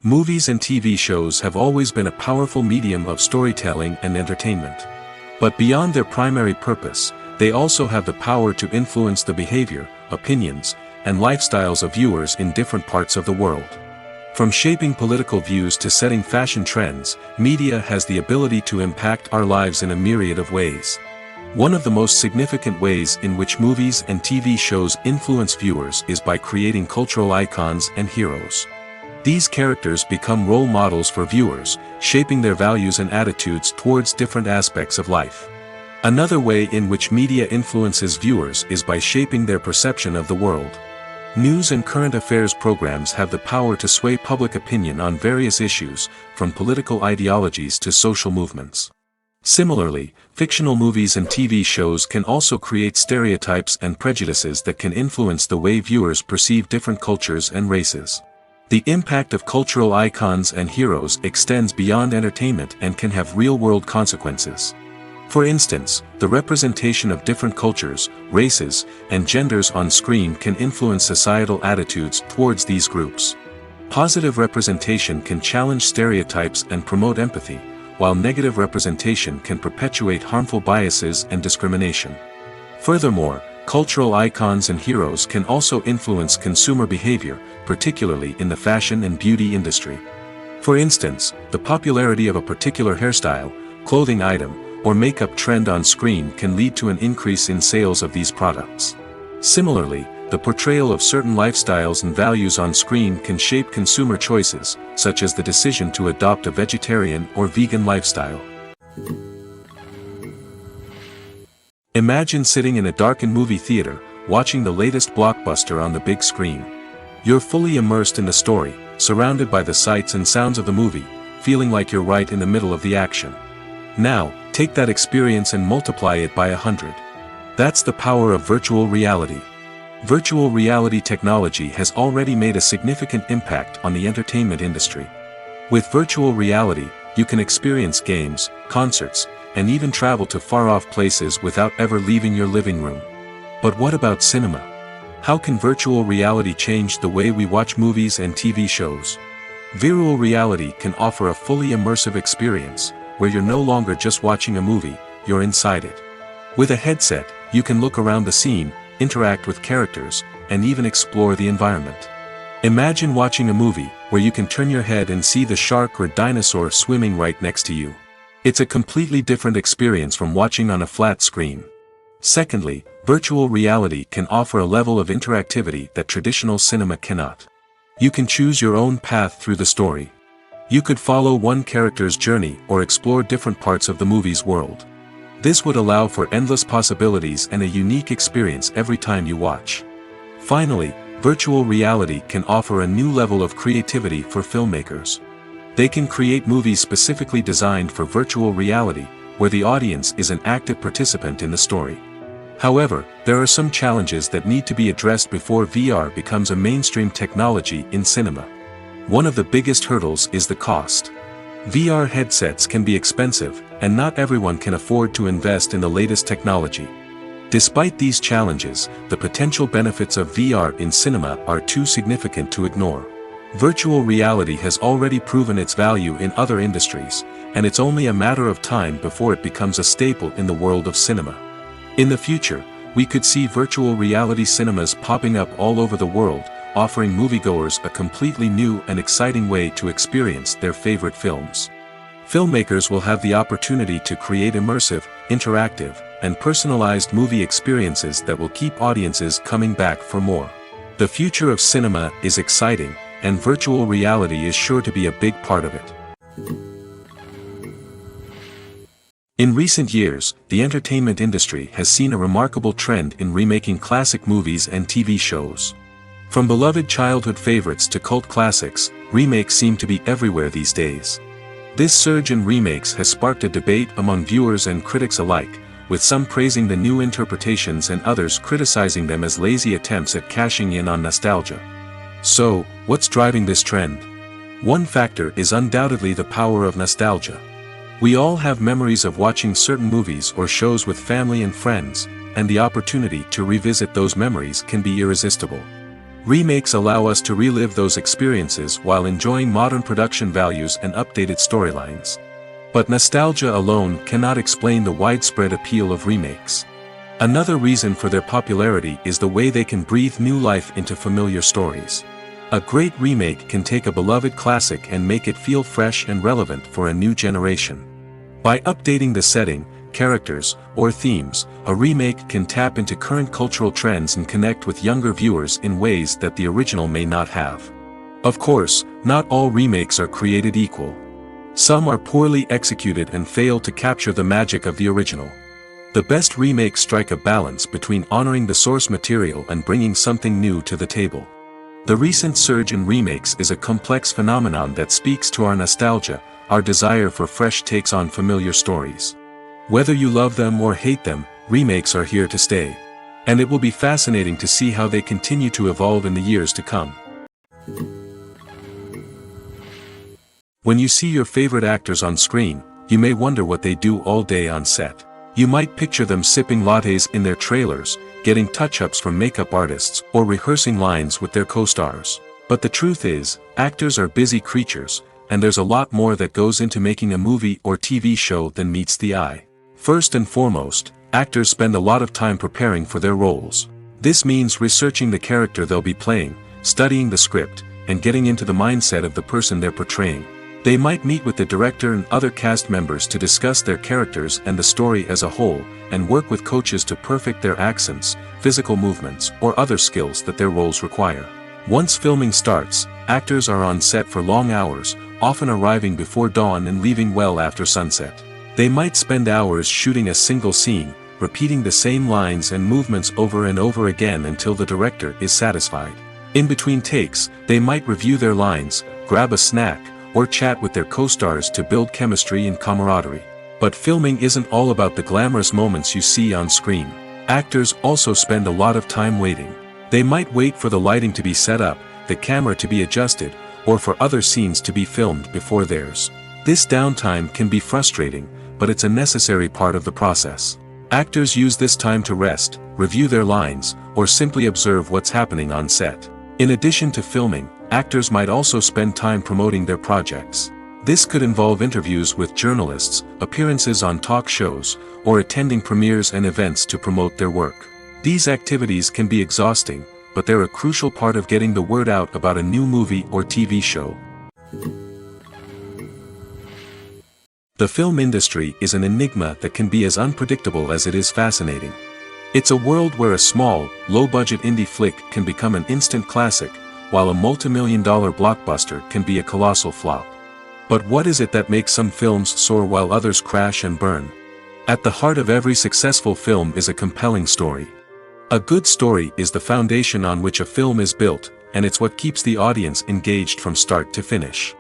Movies and TV shows have always been a powerful medium of storytelling and entertainment. But beyond their primary purpose, they also have the power to influence the behavior, opinions, and lifestyles of viewers in different parts of the world. From shaping political views to setting fashion trends, media has the ability to impact our lives in a myriad of ways. One of the most significant ways in which movies and TV shows influence viewers is by creating cultural icons and heroes. These characters become role models for viewers, shaping their values and attitudes towards different aspects of life. Another way in which media influences viewers is by shaping their perception of the world. News and current affairs programs have the power to sway public opinion on various issues, from political ideologies to social movements. Similarly, fictional movies and TV shows can also create stereotypes and prejudices that can influence the way viewers perceive different cultures and races. The impact of cultural icons and heroes extends beyond entertainment and can have real-world consequences. For instance, the representation of different cultures, races, and genders on screen can influence societal attitudes towards these groups. Positive representation can challenge stereotypes and promote empathy, while negative representation can perpetuate harmful biases and discrimination. Furthermore, cultural icons and heroes can also influence consumer behavior, particularly in the fashion and beauty industry. For instance, the popularity of a particular hairstyle, clothing item, or makeup trend on screen can lead to an increase in sales of these products. Similarly, the portrayal of certain lifestyles and values on screen can shape consumer choices, such as the decision to adopt a vegetarian or vegan lifestyle. Imagine sitting in a darkened movie theater, watching the latest blockbuster on the big screen. You're fully immersed in the story, surrounded by the sights and sounds of the movie, feeling like you're right in the middle of the action. Now, take that experience and multiply it by 100. That's the power of virtual reality. Virtual reality technology has already made a significant impact on the entertainment industry. With virtual reality, you can experience games, concerts, and even travel to far-off places without ever leaving your living room. But what about cinema? How can virtual reality change the way we watch movies and TV shows? Virtual reality can offer a fully immersive experience, where you're no longer just watching a movie, you're inside it. With a headset, you can look around the scene, interact with characters, and even explore the environment. Imagine watching a movie where you can turn your head and see the shark or dinosaur swimming right next to you. It's a completely different experience from watching on a flat screen. Secondly, virtual reality can offer a level of interactivity that traditional cinema cannot. You can choose your own path through the story. You could follow one character's journey or explore different parts of the movie's world. This would allow for endless possibilities and a unique experience every time you watch. Finally, virtual reality can offer a new level of creativity for filmmakers. They can create movies specifically designed for virtual reality, where the audience is an active participant in the story. However, there are some challenges that need to be addressed before VR becomes a mainstream technology in cinema. One of the biggest hurdles is the cost. VR headsets can be expensive, and not everyone can afford to invest in the latest technology. Despite these challenges, the potential benefits of VR in cinema are too significant to ignore. Virtual reality has already proven its value in other industries, and it's only a matter of time before it becomes a staple in the world of cinema. In the future, we could see virtual reality cinemas popping up all over the world, offering moviegoers a completely new and exciting way to experience their favorite films. Filmmakers will have the opportunity to create immersive, interactive, and personalized movie experiences that will keep audiences coming back for more. The future of cinema is exciting, and virtual reality is sure to be a big part of it. In recent years, the entertainment industry has seen a remarkable trend in remaking classic movies and TV shows. From beloved childhood favorites to cult classics, remakes seem to be everywhere these days. This surge in remakes has sparked a debate among viewers and critics alike, with some praising the new interpretations and others criticizing them as lazy attempts at cashing in on nostalgia. So, what's driving this trend? One factor is undoubtedly the power of nostalgia. We all have memories of watching certain movies or shows with family and friends, and the opportunity to revisit those memories can be irresistible. Remakes allow us to relive those experiences while enjoying modern production values and updated storylines. But nostalgia alone cannot explain the widespread appeal of remakes. Another reason for their popularity is the way they can breathe new life into familiar stories. A great remake can take a beloved classic and make it feel fresh and relevant for a new generation. By updating the setting, characters, or themes, a remake can tap into current cultural trends and connect with younger viewers in ways that the original may not have. Of course, not all remakes are created equal. Some are poorly executed and fail to capture the magic of the original. The best remakes strike a balance between honoring the source material and bringing something new to the table. The recent surge in remakes is a complex phenomenon that speaks to our nostalgia, our desire for fresh takes on familiar stories. Whether you love them or hate them, remakes are here to stay. And it will be fascinating to see how they continue to evolve in the years to come. When you see your favorite actors on screen, you may wonder what they do all day on set. You might picture them sipping lattes in their trailers, getting touch-ups from makeup artists, or rehearsing lines with their co-stars. But the truth is, actors are busy creatures, and there's a lot more that goes into making a movie or TV show than meets the eye. First and foremost, actors spend a lot of time preparing for their roles. This means researching the character they'll be playing, studying the script, and getting into the mindset of the person they're portraying. They might meet with the director and other cast members to discuss their characters and the story as a whole, and work with coaches to perfect their accents, physical movements, or other skills that their roles require. Once filming starts, actors are on set for long hours, often arriving before dawn and leaving well after sunset. They might spend hours shooting a single scene, repeating the same lines and movements over and over again until the director is satisfied. In between takes, they might review their lines, grab a snack, or chat with their co-stars to build chemistry and camaraderie. But filming isn't all about the glamorous moments you see on screen. Actors also spend a lot of time waiting. They might wait for the lighting to be set up, the camera to be adjusted, or for other scenes to be filmed before theirs. This downtime can be frustrating, but it's a necessary part of the process. Actors use this time to rest, review their lines, or simply observe what's happening on set. In addition to filming, actors might also spend time promoting their projects. This could involve interviews with journalists, appearances on talk shows, or attending premieres and events to promote their work. These activities can be exhausting, but they're a crucial part of getting the word out about a new movie or TV show. The film industry is an enigma that can be as unpredictable as it is fascinating. It's a world where a small, low-budget indie flick can become an instant classic, while a multi-million-dollar blockbuster can be a colossal flop. But what is it that makes some films soar while others crash and burn? At the heart of every successful film is a compelling story. A good story is the foundation on which a film is built, and it's what keeps the audience engaged from start to finish.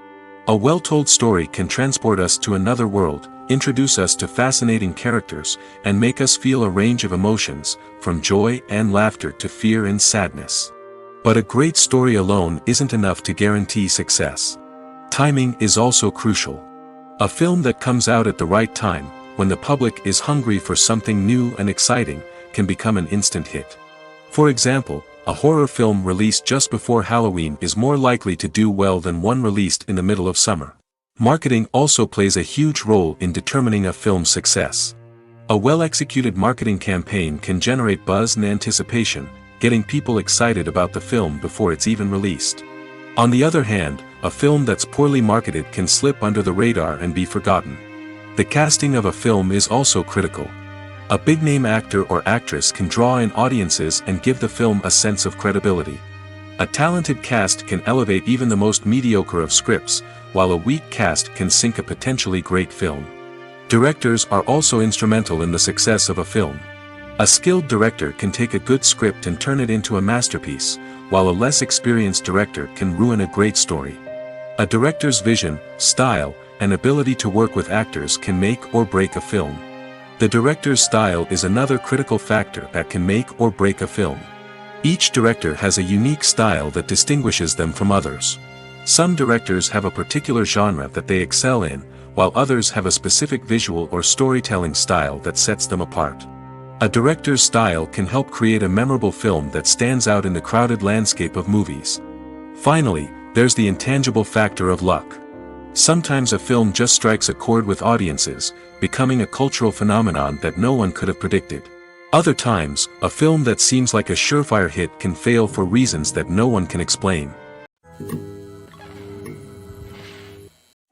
A well-told story can transport us to another world, introduce us to fascinating characters, and make us feel a range of emotions, from joy and laughter to fear and sadness. But a great story alone isn't enough to guarantee success. Timing is also crucial. A film that comes out at the right time, when the public is hungry for something new and exciting, can become an instant hit. For example, a horror film released just before Halloween is more likely to do well than one released in the middle of summer. Marketing also plays a huge role in determining a film's success. A well-executed marketing campaign can generate buzz and anticipation, getting people excited about the film before it's even released. On the other hand, a film that's poorly marketed can slip under the radar and be forgotten. The casting of a film is also critical. A big-name actor or actress can draw in audiences and give the film a sense of credibility. A talented cast can elevate even the most mediocre of scripts, while a weak cast can sink a potentially great film. Directors are also instrumental in the success of a film. A skilled director can take a good script and turn it into a masterpiece, while a less experienced director can ruin a great story. A director's vision, style, and ability to work with actors can make or break a film. The director's style is another critical factor that can make or break a film. Each director has a unique style that distinguishes them from others. Some directors have a particular genre that they excel in, while others have a specific visual or storytelling style that sets them apart. A director's style can help create a memorable film that stands out in the crowded landscape of movies. Finally, there's the intangible factor of luck. Sometimes a film just strikes a chord with audiences, becoming a cultural phenomenon that no one could have predicted. Other times, a film that seems like a surefire hit can fail for reasons that no one can explain.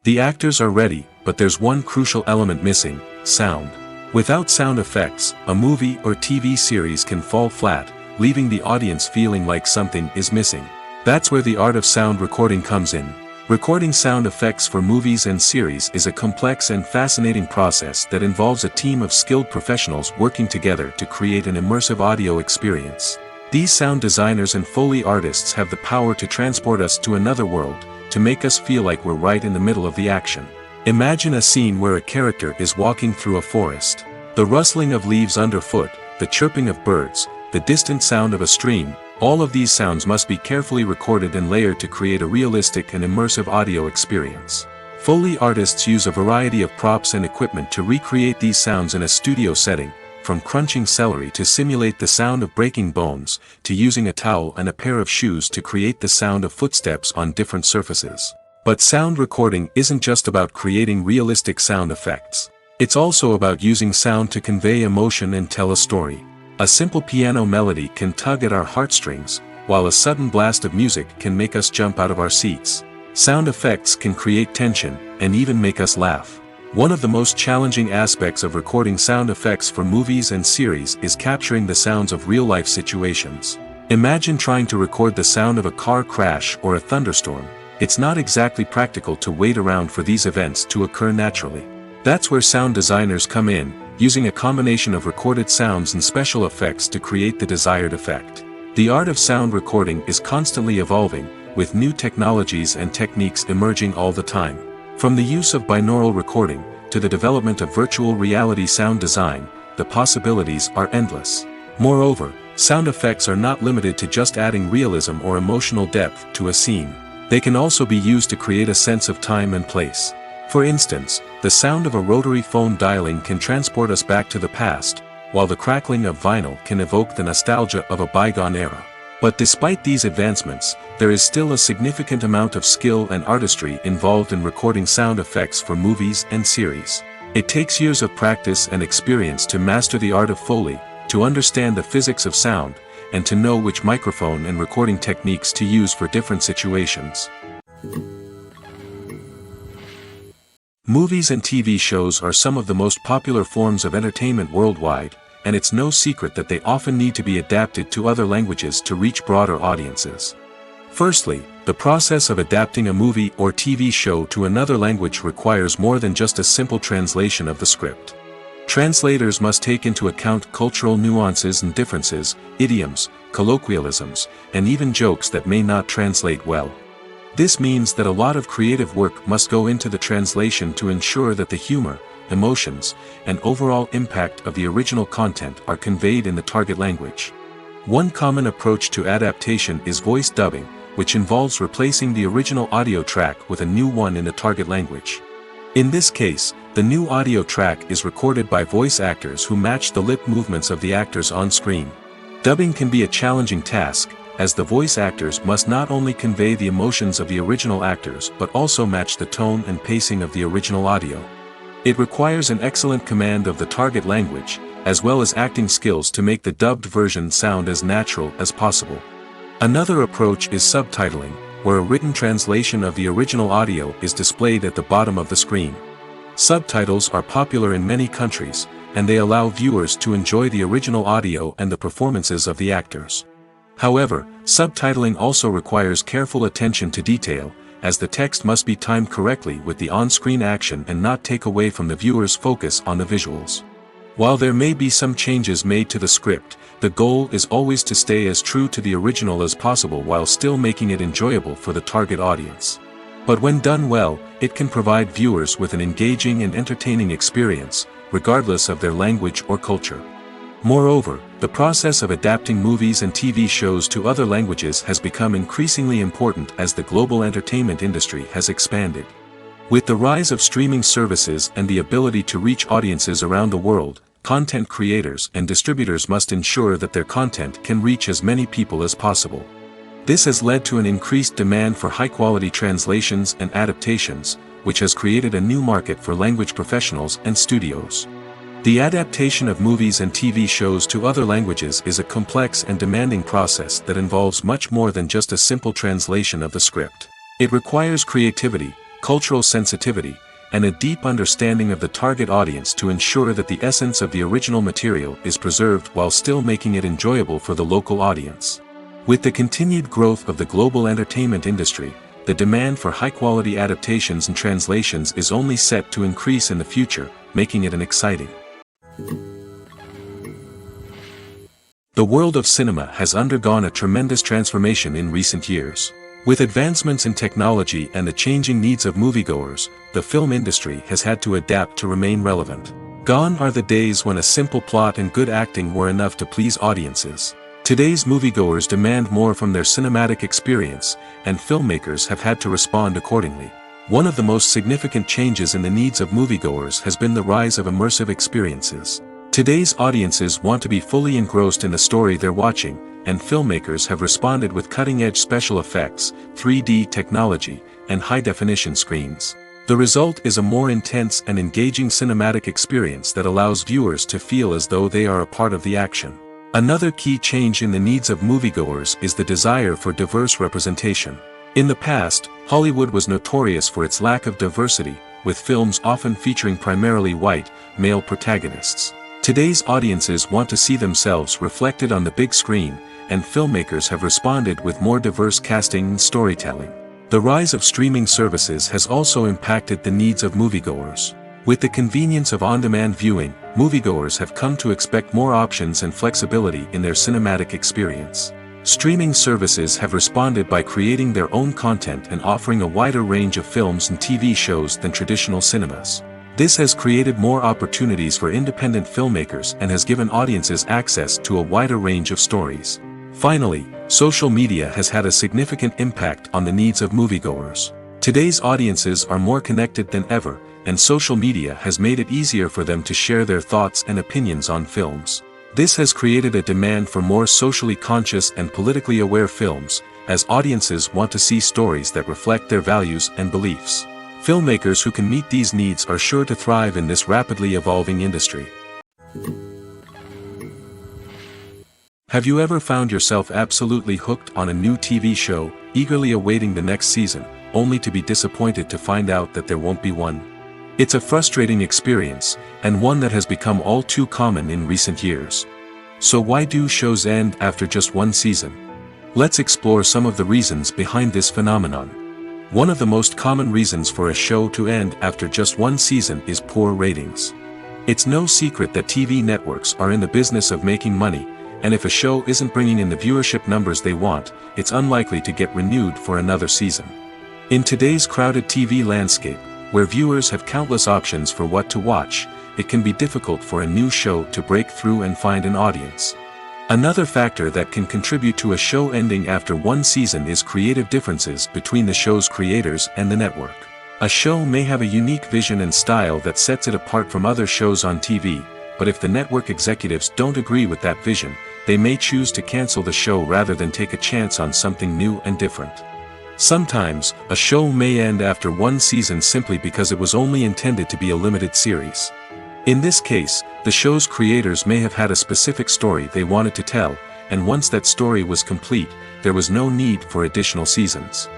The actors are ready, but there's one crucial element missing: sound. Without sound effects, a movie or TV series can fall flat, leaving the audience feeling like something is missing. That's where the art of sound recording comes in. Recording sound effects for movies and series is a complex and fascinating process that involves a team of skilled professionals working together to create an immersive audio experience. These sound designers and Foley artists have the power to transport us to another world, to make us feel like we're right in the middle of the action. Imagine a scene where a character is walking through a forest. The rustling of leaves underfoot, the chirping of birds, the distant sound of a stream, all of these sounds must be carefully recorded and layered to create a realistic and immersive audio experience. Foley artists use a variety of props and equipment to recreate these sounds in a studio setting, from crunching celery to simulate the sound of breaking bones, to using a towel and a pair of shoes to create the sound of footsteps on different surfaces. But sound recording isn't just about creating realistic sound effects. It's also about using sound to convey emotion and tell a story. A simple piano melody can tug at our heartstrings, while a sudden blast of music can make us jump out of our seats. Sound effects can create tension, and even make us laugh. One of the most challenging aspects of recording sound effects for movies and series is capturing the sounds of real-life situations. Imagine trying to record the sound of a car crash or a thunderstorm. It's not exactly practical to wait around for these events to occur naturally. That's where sound designers come in, using a combination of recorded sounds and special effects to create the desired effect. The art of sound recording is constantly evolving, with new technologies and techniques emerging all the time. From the use of binaural recording, to the development of virtual reality sound design, the possibilities are endless. Moreover, sound effects are not limited to just adding realism or emotional depth to a scene. They can also be used to create a sense of time and place. For instance, the sound of a rotary phone dialing can transport us back to the past, while the crackling of vinyl can evoke the nostalgia of a bygone era. But despite these advancements, there is still a significant amount of skill and artistry involved in recording sound effects for movies and series. It takes years of practice and experience to master the art of Foley, to understand the physics of sound, and to know which microphone and recording techniques to use for different situations. Movies and TV shows are some of the most popular forms of entertainment worldwide, and it's no secret that they often need to be adapted to other languages to reach broader audiences. Firstly, the process of adapting a movie or TV show to another language requires more than just a simple translation of the script. Translators must take into account cultural nuances and differences, idioms, colloquialisms, and even jokes that may not translate well. This means that a lot of creative work must go into the translation to ensure that the humor, emotions, and overall impact of the original content are conveyed in the target language. One common approach to adaptation is voice dubbing, which involves replacing the original audio track with a new one in the target language. In this case, the new audio track is recorded by voice actors who match the lip movements of the actors on screen. Dubbing can be a challenging task, as the voice actors must not only convey the emotions of the original actors but also match the tone and pacing of the original audio. It requires an excellent command of the target language, as well as acting skills to make the dubbed version sound as natural as possible. Another approach is subtitling, where a written translation of the original audio is displayed at the bottom of the screen. Subtitles are popular in many countries, and they allow viewers to enjoy the original audio and the performances of the actors. However, subtitling also requires careful attention to detail, as the text must be timed correctly with the on-screen action and not take away from the viewer's focus on the visuals. While there may be some changes made to the script, the goal is always to stay as true to the original as possible while still making it enjoyable for the target audience. But when done well, it can provide viewers with an engaging and entertaining experience, regardless of their language or culture. Moreover, the process of adapting movies and TV shows to other languages has become increasingly important as the global entertainment industry has expanded. With the rise of streaming services and the ability to reach audiences around the world, content creators and distributors must ensure that their content can reach as many people as possible. This has led to an increased demand for high-quality translations and adaptations, which has created a new market for language professionals and studios. The adaptation of movies and TV shows to other languages is a complex and demanding process that involves much more than just a simple translation of the script. It requires creativity, cultural sensitivity, and a deep understanding of the target audience to ensure that the essence of the original material is preserved while still making it enjoyable for the local audience. With the continued growth of the global entertainment industry, the demand for high-quality adaptations and translations is only set to increase in the future, making it an exciting. The world of cinema has undergone a tremendous transformation in recent years. With advancements in technology and the changing needs of moviegoers, the film industry has had to adapt to remain relevant. Gone are the days when a simple plot and good acting were enough to please audiences. Today's moviegoers demand more from their cinematic experience, and filmmakers have had to respond accordingly. One of the most significant changes in the needs of moviegoers has been the rise of immersive experiences. Today's audiences want to be fully engrossed in the story they're watching, and filmmakers have responded with cutting-edge special effects, 3D technology, and high-definition screens. The result is a more intense and engaging cinematic experience that allows viewers to feel as though they are a part of the action. Another key change in the needs of moviegoers is the desire for diverse representation. In the past, Hollywood was notorious for its lack of diversity, with films often featuring primarily white, male protagonists. Today's audiences want to see themselves reflected on the big screen, and filmmakers have responded with more diverse casting and storytelling. The rise of streaming services has also impacted the needs of moviegoers. With the convenience of on-demand viewing, moviegoers have come to expect more options and flexibility in their cinematic experience. Streaming services have responded by creating their own content and offering a wider range of films and TV shows than traditional cinemas. This has created more opportunities for independent filmmakers and has given audiences access to a wider range of stories. Finally, social media has had a significant impact on the needs of moviegoers. Today's audiences are more connected than ever, and social media has made it easier for them to share their thoughts and opinions on films. This has created a demand for more socially conscious and politically aware films, as audiences want to see stories that reflect their values and beliefs. Filmmakers who can meet these needs are sure to thrive in this rapidly evolving industry. Have you ever found yourself absolutely hooked on a new TV show, eagerly awaiting the next season, only to be disappointed to find out that there won't be one? It's a frustrating experience, and one that has become all too common in recent years. So why do shows end after just one season? Let's explore some of the reasons behind this phenomenon. One of the most common reasons for a show to end after just one season is poor ratings. It's no secret that TV networks are in the business of making money, and if a show isn't bringing in the viewership numbers they want, it's unlikely to get renewed for another season. In today's crowded TV landscape, where viewers have countless options for what to watch, it can be difficult for a new show to break through and find an audience. Another factor that can contribute to a show ending after one season is creative differences between the show's creators and the network. A show may have a unique vision and style that sets it apart from other shows on TV, but if the network executives don't agree with that vision, they may choose to cancel the show rather than take a chance on something new and different. Sometimes, a show may end after one season simply because it was only intended to be a limited series. In this case, the show's creators may have had a specific story they wanted to tell, and once that story was complete, there was no need for additional seasons.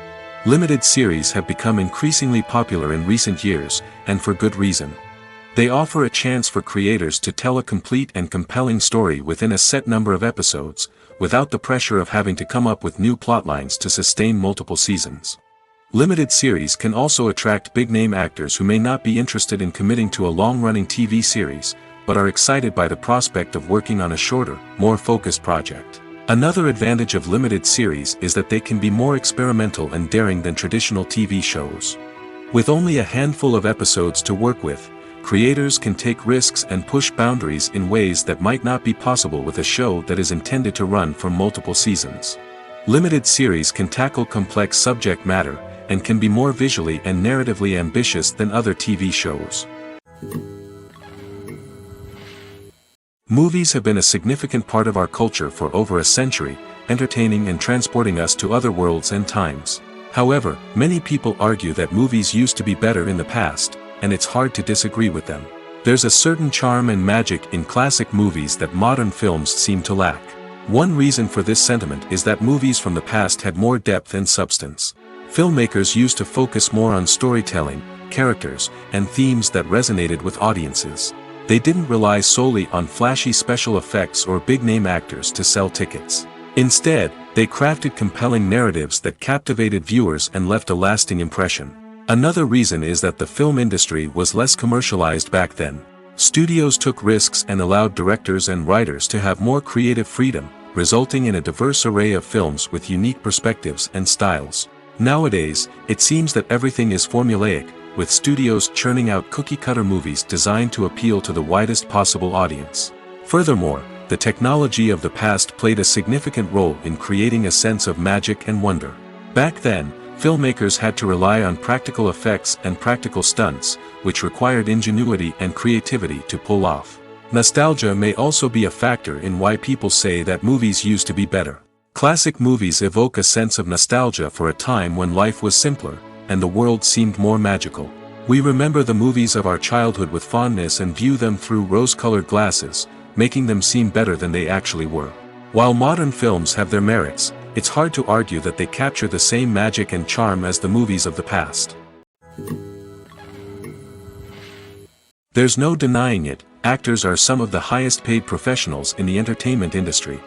Limited series have become increasingly popular in recent years, and for good reason. They offer a chance for creators to tell a complete and compelling story within a set number of episodes, without the pressure of having to come up with new plotlines to sustain multiple seasons. Limited series can also attract big-name actors who may not be interested in committing to a long-running TV series, but are excited by the prospect of working on a shorter, more focused project. Another advantage of limited series is that they can be more experimental and daring than traditional TV shows. With only a handful of episodes to work with, creators can take risks and push boundaries in ways that might not be possible with a show that is intended to run for multiple seasons. Limited series can tackle complex subject matter, and can be more visually and narratively ambitious than other TV shows. Movies have been a significant part of our culture for over a century, entertaining and transporting us to other worlds and times. However, many people argue that movies used to be better in the past, and it's hard to disagree with them. There's a certain charm and magic in classic movies that modern films seem to lack. One reason for this sentiment is that movies from the past had more depth and substance. Filmmakers used to focus more on storytelling, characters, and themes that resonated with audiences. They didn't rely solely on flashy special effects or big-name actors to sell tickets. Instead, they crafted compelling narratives that captivated viewers and left a lasting impression. Another reason is that the film industry was less commercialized back then. Studios took risks and allowed directors and writers to have more creative freedom, resulting in a diverse array of films with unique perspectives and styles. Nowadays, it seems that everything is formulaic, with studios churning out cookie-cutter movies designed to appeal to the widest possible audience. Furthermore, the technology of the past played a significant role in creating a sense of magic and wonder. Back then, filmmakers had to rely on practical effects and practical stunts, which required ingenuity and creativity to pull off. Nostalgia may also be a factor in why people say that movies used to be better. Classic movies evoke a sense of nostalgia for a time when life was simpler, and the world seemed more magical. We remember the movies of our childhood with fondness and view them through rose-colored glasses, making them seem better than they actually were. While modern films have their merits, it's hard to argue that they capture the same magic and charm as the movies of the past. There's no denying it, actors are some of the highest-paid professionals in the entertainment industry.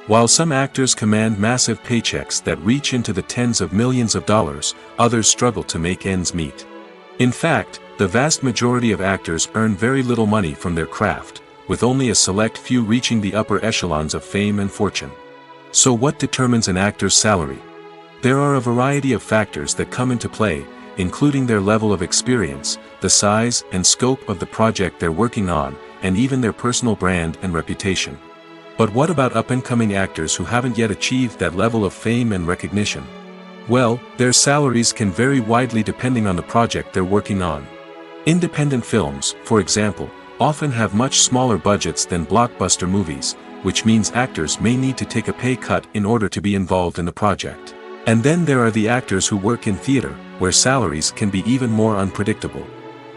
While some actors command massive paychecks that reach into the tens of millions of dollars, others struggle to make ends meet. In fact, the vast majority of actors earn very little money from their craft, with only a select few reaching the upper echelons of fame and fortune. So what determines an actor's salary? There are a variety of factors that come into play, including their level of experience, the size and scope of the project they're working on, and even their personal brand and reputation. But what about up-and-coming actors who haven't yet achieved that level of fame and recognition? Well, their salaries can vary widely depending on the project they're working on. Independent films, for example, often have much smaller budgets than blockbuster movies, which means actors may need to take a pay cut in order to be involved in the project. And then there are the actors who work in theater, where salaries can be even more unpredictable.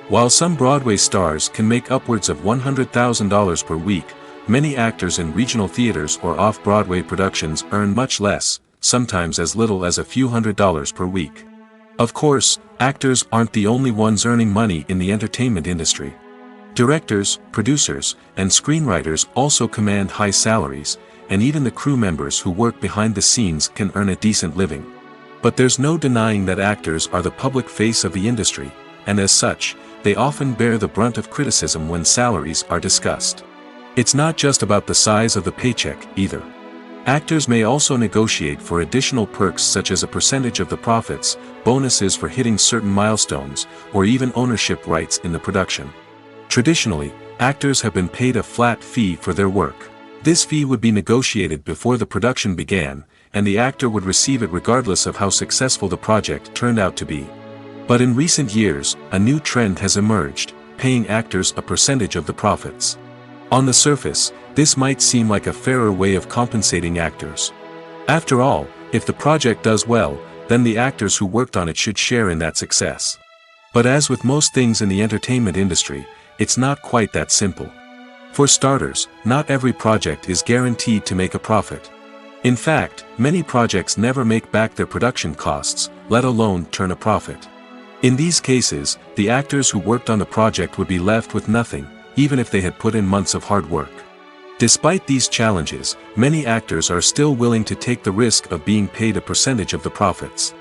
While some Broadway stars can make upwards of $100,000 per week, many actors in regional theaters or off-Broadway productions earn much less, sometimes as little as a few $100s per week. Of course, actors aren't the only ones earning money in the entertainment industry. Directors, producers, and screenwriters also command high salaries, and even the crew members who work behind the scenes can earn a decent living. But there's no denying that actors are the public face of the industry, and as such, they often bear the brunt of criticism when salaries are discussed. It's not just about the size of the paycheck, either. Actors may also negotiate for additional perks such as a percentage of the profits, bonuses for hitting certain milestones, or even ownership rights in the production. Traditionally, actors have been paid a flat fee for their work. This fee would be negotiated before the production began, and the actor would receive it regardless of how successful the project turned out to be. But in recent years, a new trend has emerged, paying actors a percentage of the profits. On the surface, this might seem like a fairer way of compensating actors. After all, if the project does well, then the actors who worked on it should share in that success. But as with most things in the entertainment industry, it's not quite that simple. For starters, not every project is guaranteed to make a profit. In fact, many projects never make back their production costs, let alone turn a profit. In these cases, the actors who worked on the project would be left with nothing, even if they had put in months of hard work. Despite these challenges, many actors are still willing to take the risk of being paid a percentage of the profits.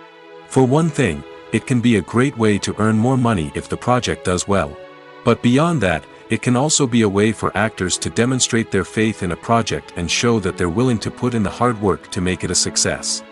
For one thing, it can be a great way to earn more money if the project does well. But beyond that, it can also be a way for actors to demonstrate their faith in a project and show that they're willing to put in the hard work to make it a success.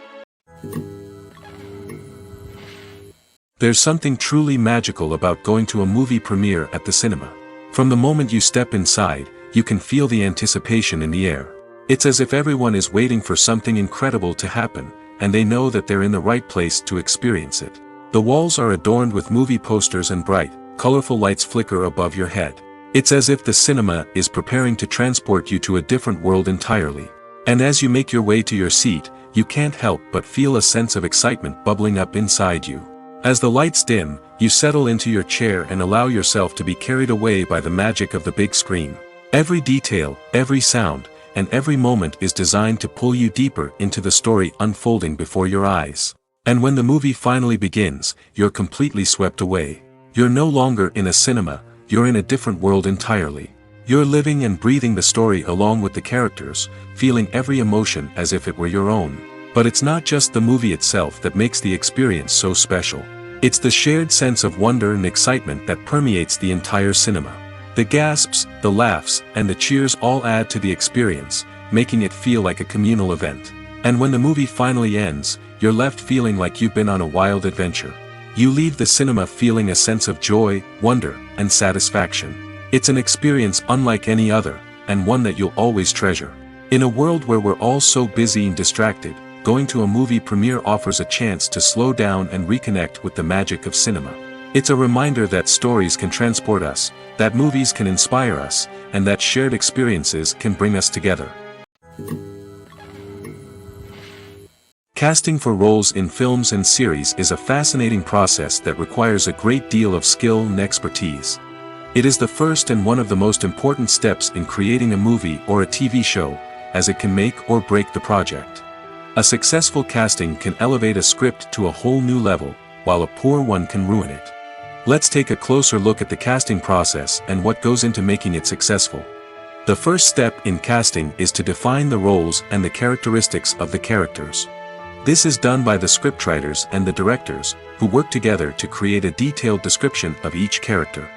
There's something truly magical about going to a movie premiere at the cinema. From the moment you step inside, you can feel the anticipation in the air. It's as if everyone is waiting for something incredible to happen, and they know that they're in the right place to experience it. The walls are adorned with movie posters and bright, colorful lights flicker above your head. It's as if the cinema is preparing to transport you to a different world entirely. And as you make your way to your seat, you can't help but feel a sense of excitement bubbling up inside you. As the lights dim, you settle into your chair and allow yourself to be carried away by the magic of the big screen. Every detail, every sound, and every moment is designed to pull you deeper into the story unfolding before your eyes. And when the movie finally begins, you're completely swept away. You're no longer in a cinema, you're in a different world entirely. You're living and breathing the story along with the characters, feeling every emotion as if it were your own. But it's not just the movie itself that makes the experience so special. It's the shared sense of wonder and excitement that permeates the entire cinema. The gasps, the laughs, and the cheers all add to the experience, making it feel like a communal event. And when the movie finally ends, you're left feeling like you've been on a wild adventure. You leave the cinema feeling a sense of joy, wonder, and satisfaction. It's an experience unlike any other, and one that you'll always treasure. In a world where we're all so busy and distracted, going to a movie premiere offers a chance to slow down and reconnect with the magic of cinema. It's a reminder that stories can transport us, that movies can inspire us, and that shared experiences can bring us together. Casting for roles in films and series is a fascinating process that requires a great deal of skill and expertise. It is the first and one of the most important steps in creating a movie or a TV show, as it can make or break the project. A successful casting can elevate a script to a whole new level, while a poor one can ruin it. Let's take a closer look at the casting process and what goes into making it successful. The first step in casting is to define the roles and the characteristics of the characters. This is done by the scriptwriters and the directors, who work together to create a detailed description of each character.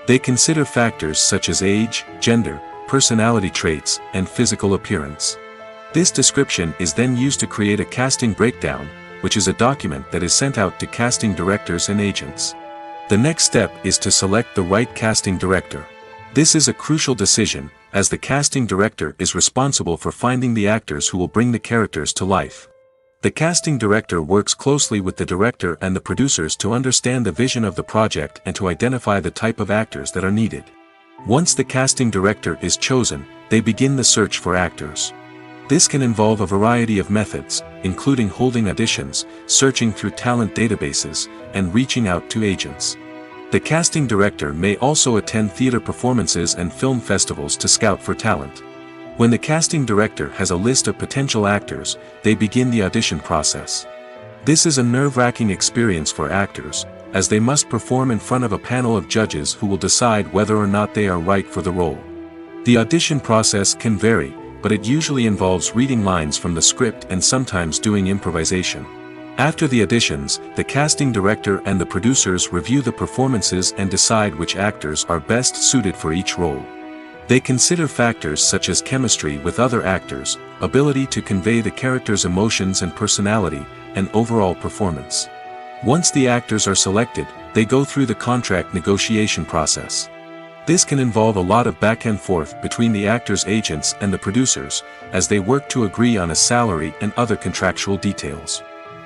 They consider factors such as age, gender, personality traits, and physical appearance. This description is then used to create a casting breakdown, which is a document that is sent out to casting directors and agents. The next step is to select the right casting director. This is a crucial decision, as the casting director is responsible for finding the actors who will bring the characters to life. The casting director works closely with the director and the producers to understand the vision of the project and to identify the type of actors that are needed. Once the casting director is chosen, they begin the search for actors. This can involve a variety of methods, including holding auditions, searching through talent databases, and reaching out to agents. The casting director may also attend theater performances and film festivals to scout for talent. When the casting director has a list of potential actors, they begin the audition process. This is a nerve-wracking experience for actors, as they must perform in front of a panel of judges who will decide whether or not they are right for the role. The audition process can vary, but it usually involves reading lines from the script and sometimes doing improvisation. After the auditions, the casting director and the producers review the performances and decide which actors are best suited for each role. They consider factors such as chemistry with other actors, ability to convey the character's emotions and personality, and overall performance. Once the actors are selected, they go through the contract negotiation process. This can involve a lot of back and forth between the actors' agents and the producers, as they work to agree on a salary and other contractual details.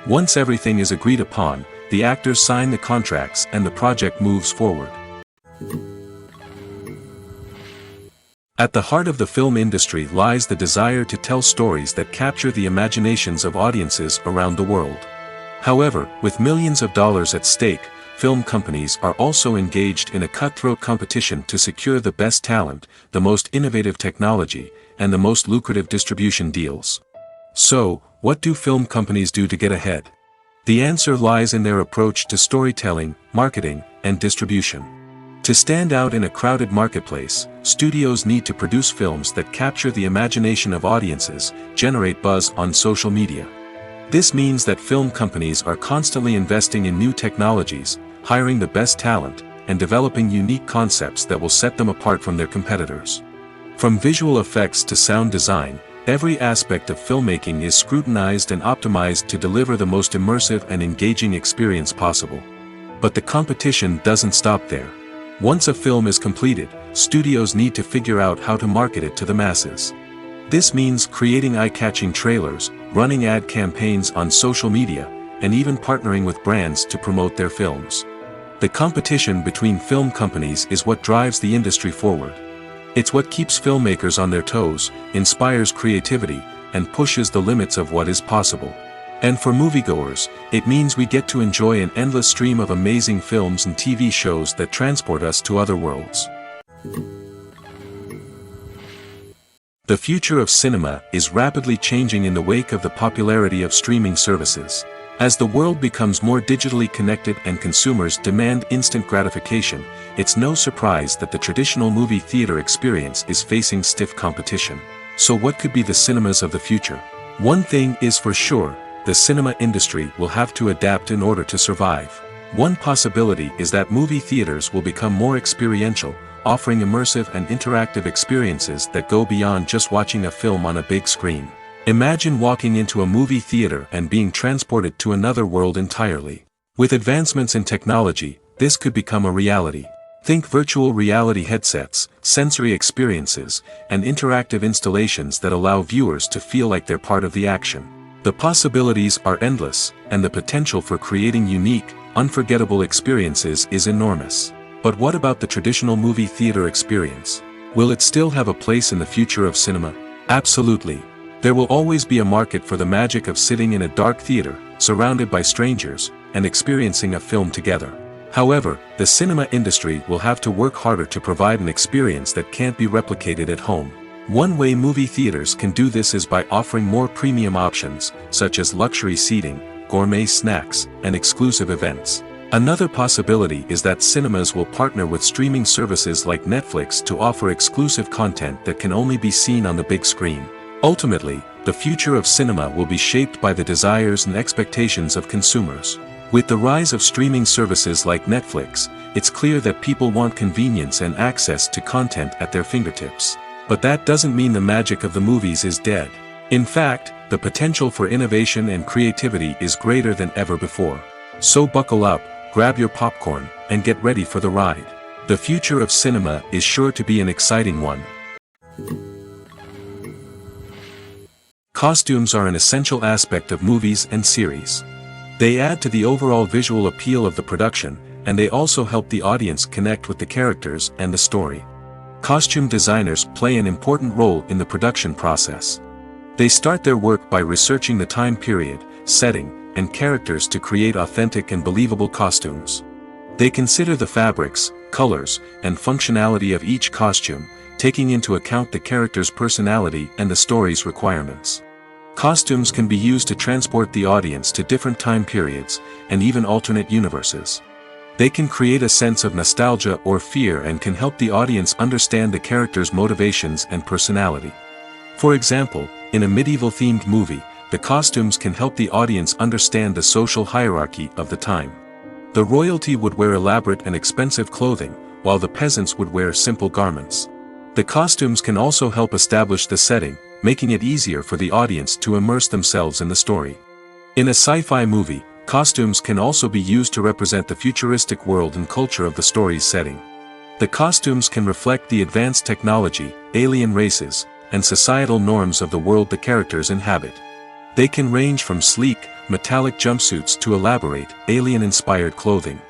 Once everything is agreed upon, the actors sign the contracts and the project moves forward. At the heart of the film industry lies the desire to tell stories that capture the imaginations of audiences around the world. However, with millions of dollars at stake, film companies are also engaged in a cutthroat competition to secure the best talent, the most innovative technology, and the most lucrative distribution deals. So, what do film companies do to get ahead? The answer lies in their approach to storytelling, marketing, and distribution. To stand out in a crowded marketplace, studios need to produce films that capture the imagination of audiences, generate buzz on social media. This means that film companies are constantly investing in new technologies, hiring the best talent, and developing unique concepts that will set them apart from their competitors. From visual effects to sound design, every aspect of filmmaking is scrutinized and optimized to deliver the most immersive and engaging experience possible. But the competition doesn't stop there. Once a film is completed, studios need to figure out how to market it to the masses. This means creating eye-catching trailers, running ad campaigns on social media, and even partnering with brands to promote their films. The competition between film companies is what drives the industry forward. It's what keeps filmmakers on their toes, inspires creativity, and pushes the limits of what is possible. And for moviegoers, it means we get to enjoy an endless stream of amazing films and TV shows that transport us to other worlds. The future of cinema is rapidly changing in the wake of the popularity of streaming services. As the world becomes more digitally connected and consumers demand instant gratification, it's no surprise that the traditional movie theater experience is facing stiff competition. So what could be the cinemas of the future? One thing is for sure, the cinema industry will have to adapt in order to survive. One possibility is that movie theaters will become more experiential, offering immersive and interactive experiences that go beyond just watching a film on a big screen. Imagine walking into a movie theater and being transported to another world entirely. With advancements in technology, this could become a reality. Think virtual reality headsets, sensory experiences, and interactive installations that allow viewers to feel like they're part of the action. The possibilities are endless, and the potential for creating unique, unforgettable experiences is enormous. But what about the traditional movie theater experience? Will it still have a place in the future of cinema? Absolutely. There will always be a market for the magic of sitting in a dark theater, surrounded by strangers, and experiencing a film together. However, the cinema industry will have to work harder to provide an experience that can't be replicated at home. One way movie theaters can do this is by offering more premium options, such as luxury seating, gourmet snacks, and exclusive events. Another possibility is that cinemas will partner with streaming services like Netflix to offer exclusive content that can only be seen on the big screen. Ultimately, the future of cinema will be shaped by the desires and expectations of consumers. With the rise of streaming services like Netflix, it's clear that people want convenience and access to content at their fingertips. But that doesn't mean the magic of the movies is dead. In fact, the potential for innovation and creativity is greater than ever before. So buckle up, grab your popcorn, and get ready for the ride. The future of cinema is sure to be an exciting one. Costumes are an essential aspect of movies and series. They add to the overall visual appeal of the production, and they also help the audience connect with the characters and the story. Costume designers play an important role in the production process. They start their work by researching the time period, setting, and characters to create authentic and believable costumes. They consider the fabrics, colors, and functionality of each costume, taking into account the character's personality and the story's requirements. Costumes can be used to transport the audience to different time periods, and even alternate universes. They can create a sense of nostalgia or fear and can help the audience understand the character's motivations and personality. For example, in a medieval-themed movie, the costumes can help the audience understand the social hierarchy of the time. The royalty would wear elaborate and expensive clothing, while the peasants would wear simple garments. The costumes can also help establish the setting, making it easier for the audience to immerse themselves in the story. In a sci-fi movie, costumes can also be used to represent the futuristic world and culture of the story's setting. The costumes can reflect the advanced technology, alien races, and societal norms of the world the characters inhabit. They can range from sleek, metallic jumpsuits to elaborate, alien-inspired clothing.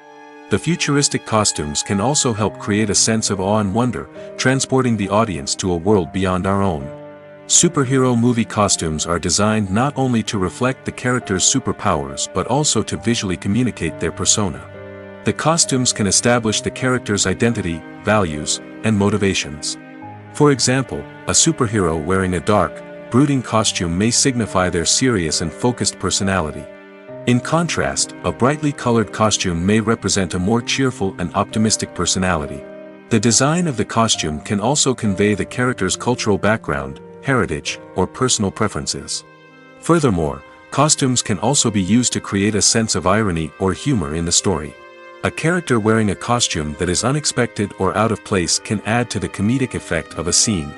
The futuristic costumes can also help create a sense of awe and wonder, transporting the audience to a world beyond our own. Superhero movie costumes are designed not only to reflect the character's superpowers but also to visually communicate their persona. The costumes can establish the character's identity, values, and motivations. For example, a superhero wearing a dark, brooding costume may signify their serious and focused personality. In contrast, a brightly colored costume may represent a more cheerful and optimistic personality. The design of the costume can also convey the character's cultural background, heritage, or personal preferences. Furthermore, costumes can also be used to create a sense of irony or humor in the story. A character wearing a costume that is unexpected or out of place can add to the comedic effect of a scene.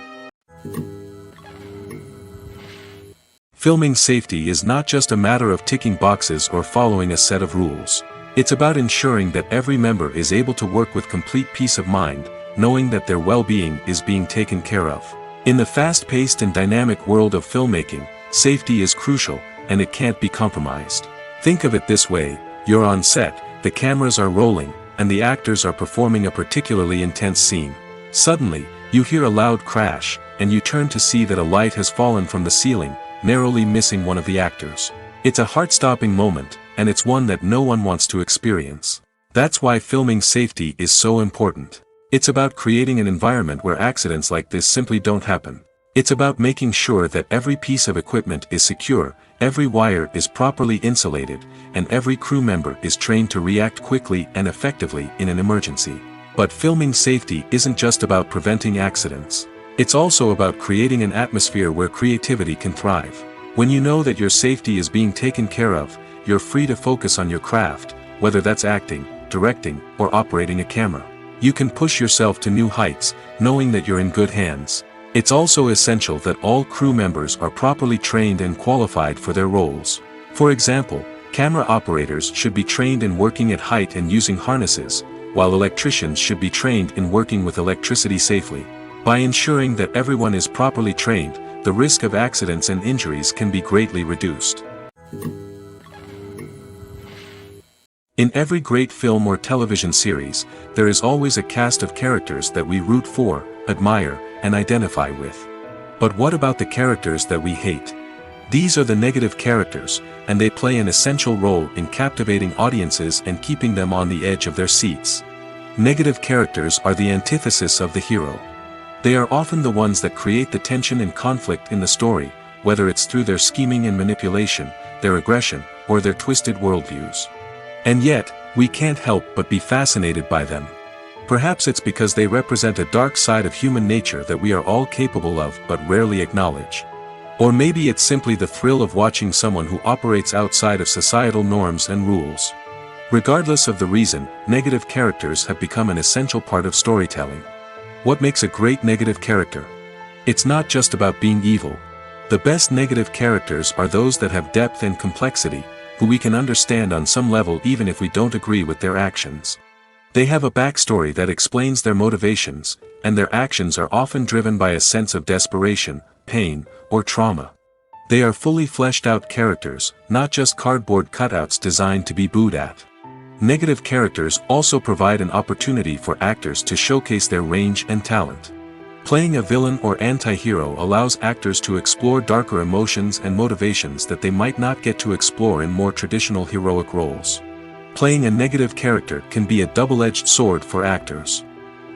Filming safety is not just a matter of ticking boxes or following a set of rules. It's about ensuring that every member is able to work with complete peace of mind, knowing that their well-being is being taken care of. In the fast-paced and dynamic world of filmmaking, safety is crucial, and it can't be compromised. Think of it this way: you're on set, the cameras are rolling, and the actors are performing a particularly intense scene. Suddenly, you hear a loud crash, and you turn to see that a light has fallen from the ceiling, narrowly missing one of the actors. It's a heart-stopping moment, and it's one that no one wants to experience. That's why filming safety is so important. It's about creating an environment where accidents like this simply don't happen. It's about making sure that every piece of equipment is secure, every wire is properly insulated, and every crew member is trained to react quickly and effectively in an emergency. But filming safety isn't just about preventing accidents. It's also about creating an atmosphere where creativity can thrive. When you know that your safety is being taken care of, you're free to focus on your craft, whether that's acting, directing, or operating a camera. You can push yourself to new heights, knowing that you're in good hands. It's also essential that all crew members are properly trained and qualified for their roles. For example, camera operators should be trained in working at height and using harnesses, while electricians should be trained in working with electricity safely. By ensuring that everyone is properly trained, the risk of accidents and injuries can be greatly reduced. In every great film or television series, there is always a cast of characters that we root for, admire, and identify with. But what about the characters that we hate? These are the negative characters, and they play an essential role in captivating audiences and keeping them on the edge of their seats. Negative characters are the antithesis of the hero. They are often the ones that create the tension and conflict in the story, whether it's through their scheming and manipulation, their aggression, or their twisted worldviews. And yet, we can't help but be fascinated by them. Perhaps it's because they represent a dark side of human nature that we are all capable of but rarely acknowledge. Or maybe it's simply the thrill of watching someone who operates outside of societal norms and rules. Regardless of the reason, negative characters have become an essential part of storytelling. What makes a great negative character? It's not just about being evil. The best negative characters are those that have depth and complexity, who we can understand on some level even if we don't agree with their actions. They have a backstory that explains their motivations, and their actions are often driven by a sense of desperation, pain, or trauma. They are fully fleshed out characters, not just cardboard cutouts designed to be booed at. Negative characters also provide an opportunity for actors to showcase their range and talent. Playing a villain or anti-hero allows actors to explore darker emotions and motivations that they might not get to explore in more traditional heroic roles. Playing a negative character can be a double-edged sword for actors.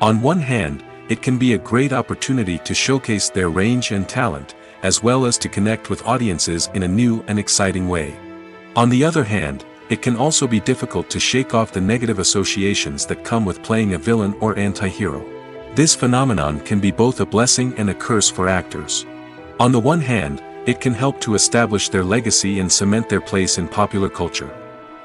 On one hand, it can be a great opportunity to showcase their range and talent, as well as to connect with audiences in a new and exciting way. On the other hand, it can also be difficult to shake off the negative associations that come with playing a villain or anti-hero. This phenomenon can be both a blessing and a curse for actors. On the one hand, it can help to establish their legacy and cement their place in popular culture.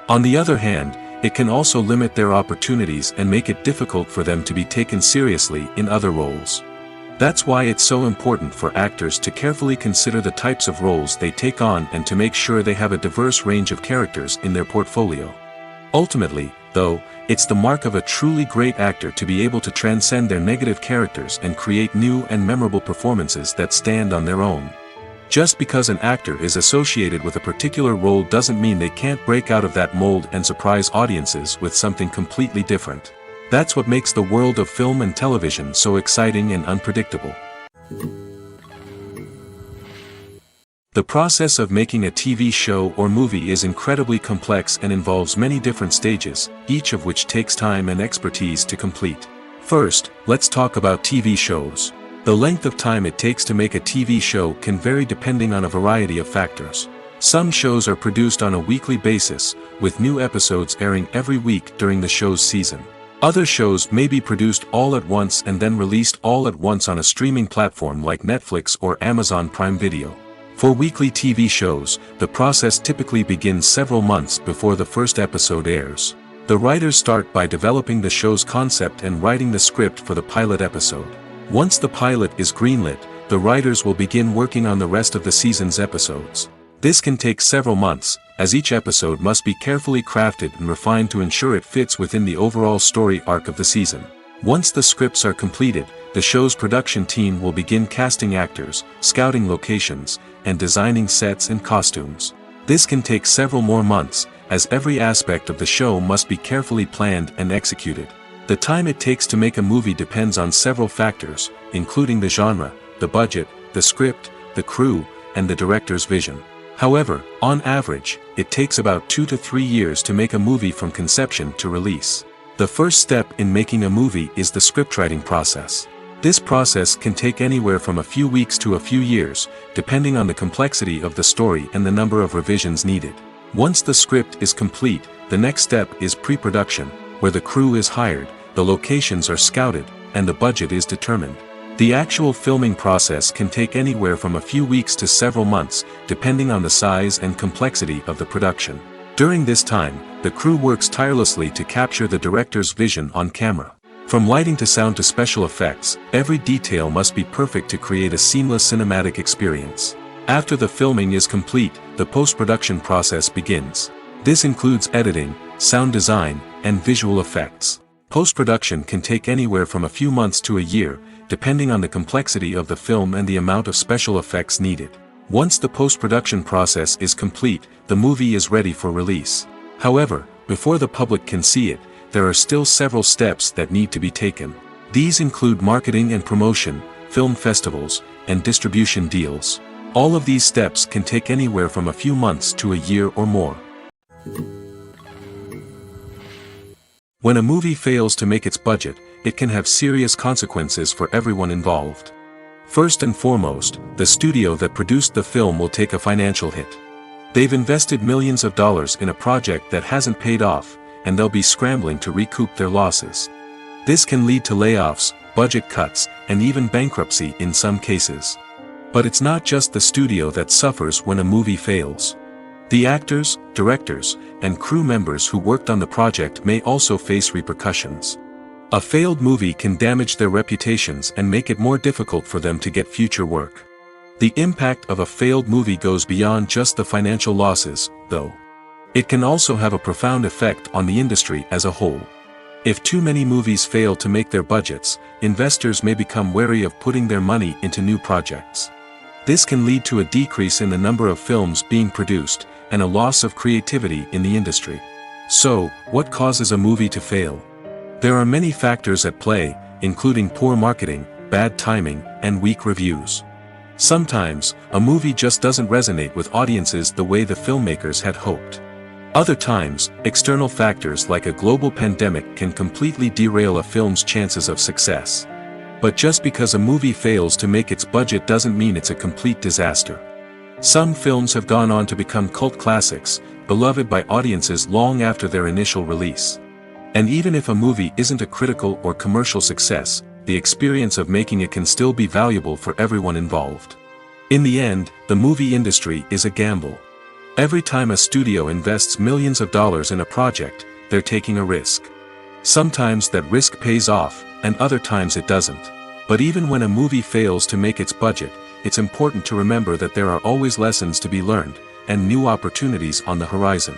On the other hand, it can also limit their opportunities and make it difficult for them to be taken seriously in other roles. That's why it's so important for actors to carefully consider the types of roles they take on and to make sure they have a diverse range of characters in their portfolio. Ultimately, though, it's the mark of a truly great actor to be able to transcend their negative characters and create new and memorable performances that stand on their own. Just because an actor is associated with a particular role doesn't mean they can't break out of that mold and surprise audiences with something completely different. That's what makes the world of film and television so exciting and unpredictable. The process of making a TV show or movie is incredibly complex and involves many different stages, each of which takes time and expertise to complete. First, let's talk about TV shows. The length of time it takes to make a TV show can vary depending on a variety of factors. Some shows are produced on a weekly basis, with new episodes airing every week during the show's season. Other shows may be produced all at once and then released all at once on a streaming platform like Netflix or Amazon Prime Video. For weekly TV shows, the process typically begins several months before the first episode airs. The writers start by developing the show's concept and writing the script for the pilot episode. Once the pilot is greenlit, the writers will begin working on the rest of the season's episodes. This can take several months, as each episode must be carefully crafted and refined to ensure it fits within the overall story arc of the season. Once the scripts are completed, the show's production team will begin casting actors, scouting locations, and designing sets and costumes. This can take several more months, as every aspect of the show must be carefully planned and executed. The time it takes to make a movie depends on several factors, including the genre, the budget, the script, the crew, and the director's vision. However, on average, it takes about 2 to 3 years to make a movie from conception to release. The first step in making a movie is the scriptwriting process. This process can take anywhere from a few weeks to a few years, depending on the complexity of the story and the number of revisions needed. Once the script is complete, the next step is pre-production, where the crew is hired, the locations are scouted, and the budget is determined. The actual filming process can take anywhere from a few weeks to several months, depending on the size and complexity of the production. During this time, the crew works tirelessly to capture the director's vision on camera. From lighting to sound to special effects, every detail must be perfect to create a seamless cinematic experience. After the filming is complete, the post-production process begins. This includes editing, sound design, and visual effects. Post-production can take anywhere from a few months to a year, depending on the complexity of the film and the amount of special effects needed. Once the post-production process is complete, the movie is ready for release. However, before the public can see it, there are still several steps that need to be taken. These include marketing and promotion, film festivals, and distribution deals. All of these steps can take anywhere from a few months to a year or more. When a movie fails to make its budget, it can have serious consequences for everyone involved. First and foremost, the studio that produced the film will take a financial hit. They've invested millions of dollars in a project that hasn't paid off, and they'll be scrambling to recoup their losses. This can lead to layoffs, budget cuts, and even bankruptcy in some cases. But it's not just the studio that suffers when a movie fails. The actors, directors, and crew members who worked on the project may also face repercussions. A failed movie can damage their reputations and make it more difficult for them to get future work. The impact of a failed movie goes beyond just the financial losses, though. It can also have a profound effect on the industry as a whole. If too many movies fail to make their budgets, investors may become wary of putting their money into new projects. This can lead to a decrease in the number of films being produced, and a loss of creativity in the industry. So, what causes a movie to fail? There are many factors at play, including poor marketing, bad timing, and weak reviews. Sometimes, a movie just doesn't resonate with audiences the way the filmmakers had hoped. Other times, external factors like a global pandemic can completely derail a film's chances of success. But just because a movie fails to make its budget doesn't mean it's a complete disaster. Some films have gone on to become cult classics, beloved by audiences long after their initial release. And even if a movie isn't a critical or commercial success, the experience of making it can still be valuable for everyone involved. In the end, the movie industry is a gamble. Every time a studio invests millions of dollars in a project, they're taking a risk. Sometimes that risk pays off, and other times it doesn't. But even when a movie fails to make its budget, it's important to remember that there are always lessons to be learned, and new opportunities on the horizon.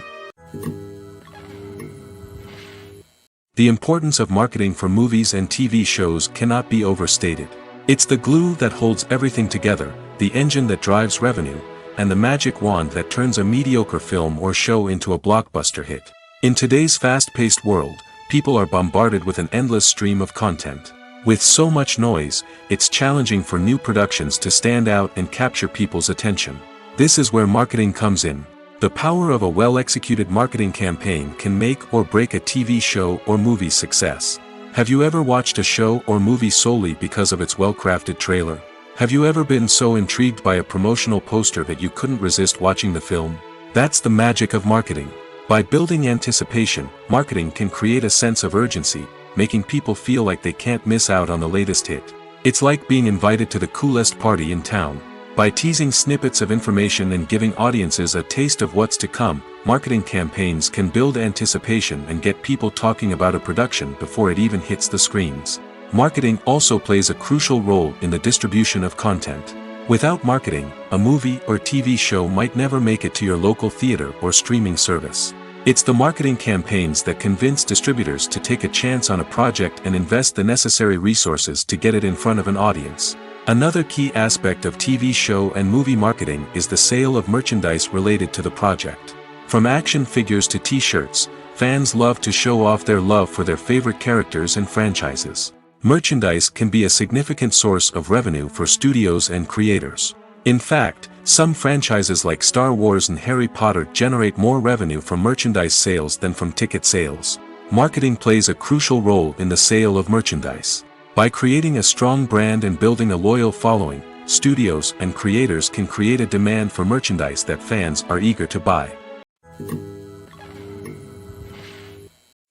The importance of marketing for movies and TV shows cannot be overstated. It's the glue that holds everything together, the engine that drives revenue, and the magic wand that turns a mediocre film or show into a blockbuster hit. In today's fast-paced world, people are bombarded with an endless stream of content. With so much noise, it's challenging for new productions to stand out and capture people's attention. This is where marketing comes in. The power of a well-executed marketing campaign can make or break a TV show or movie's success. Have you ever watched a show or movie solely because of its well-crafted trailer? Have you ever been so intrigued by a promotional poster that you couldn't resist watching the film? That's the magic of marketing. By building anticipation, marketing can create a sense of urgency, making people feel like they can't miss out on the latest hit. It's like being invited to the coolest party in town. By teasing snippets of information and giving audiences a taste of what's to come, marketing campaigns can build anticipation and get people talking about a production before it even hits the screens. Marketing also plays a crucial role in the distribution of content. Without marketing, a movie or TV show might never make it to your local theater or streaming service. It's the marketing campaigns that convince distributors to take a chance on a project and invest the necessary resources to get it in front of an audience. Another key aspect of TV show and movie marketing is the sale of merchandise related to the project. From action figures to t-shirts, fans love to show off their love for their favorite characters and franchises. Merchandise can be a significant source of revenue for studios and creators. In fact, some franchises like Star Wars and Harry Potter generate more revenue from merchandise sales than from ticket sales. Marketing plays a crucial role in the sale of merchandise. By creating a strong brand and building a loyal following, studios and creators can create a demand for merchandise that fans are eager to buy.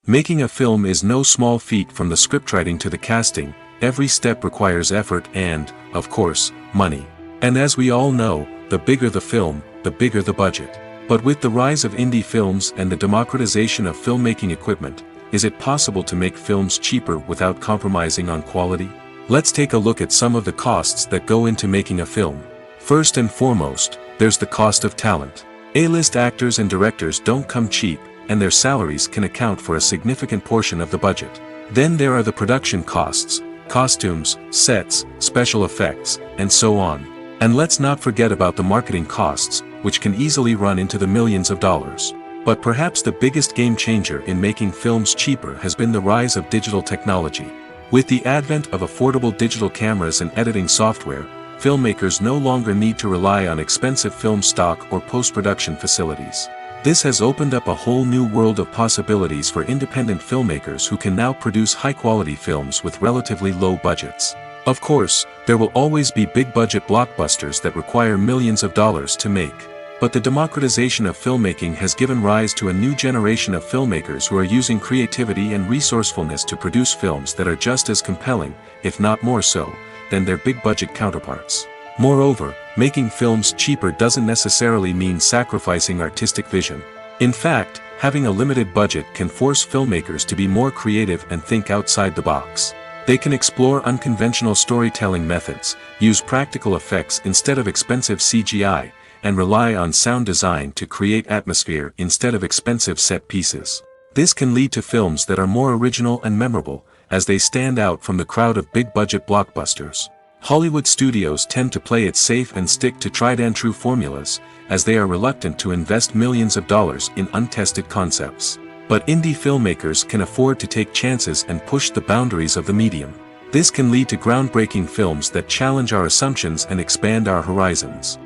Making a film is no small feat. From the scriptwriting to the casting, every step requires effort and, of course, money. And as we all know, the bigger the film, the bigger the budget. But with the rise of indie films and the democratization of filmmaking equipment, is it possible to make films cheaper without compromising on quality? Let's take a look at some of the costs that go into making a film. First and foremost, there's the cost of talent. A-list actors and directors don't come cheap, and their salaries can account for a significant portion of the budget. Then there are the production costs, costumes, sets, special effects, and so on. And let's not forget about the marketing costs, which can easily run into the millions of dollars. But perhaps the biggest game changer in making films cheaper has been the rise of digital technology. With the advent of affordable digital cameras and editing software, filmmakers no longer need to rely on expensive film stock or post-production facilities. This has opened up a whole new world of possibilities for independent filmmakers who can now produce high-quality films with relatively low budgets. Of course, there will always be big-budget blockbusters that require millions of dollars to make. But the democratization of filmmaking has given rise to a new generation of filmmakers who are using creativity and resourcefulness to produce films that are just as compelling, if not more so, than their big-budget counterparts. Moreover, making films cheaper doesn't necessarily mean sacrificing artistic vision. In fact, having a limited budget can force filmmakers to be more creative and think outside the box. They can explore unconventional storytelling methods, use practical effects instead of expensive CGI, and rely on sound design to create atmosphere instead of expensive set pieces. This can lead to films that are more original and memorable, as they stand out from the crowd of big-budget blockbusters. Hollywood studios tend to play it safe and stick to tried-and-true formulas, as they are reluctant to invest millions of dollars in untested concepts. But indie filmmakers can afford to take chances and push the boundaries of the medium. This can lead to groundbreaking films that challenge our assumptions and expand our horizons.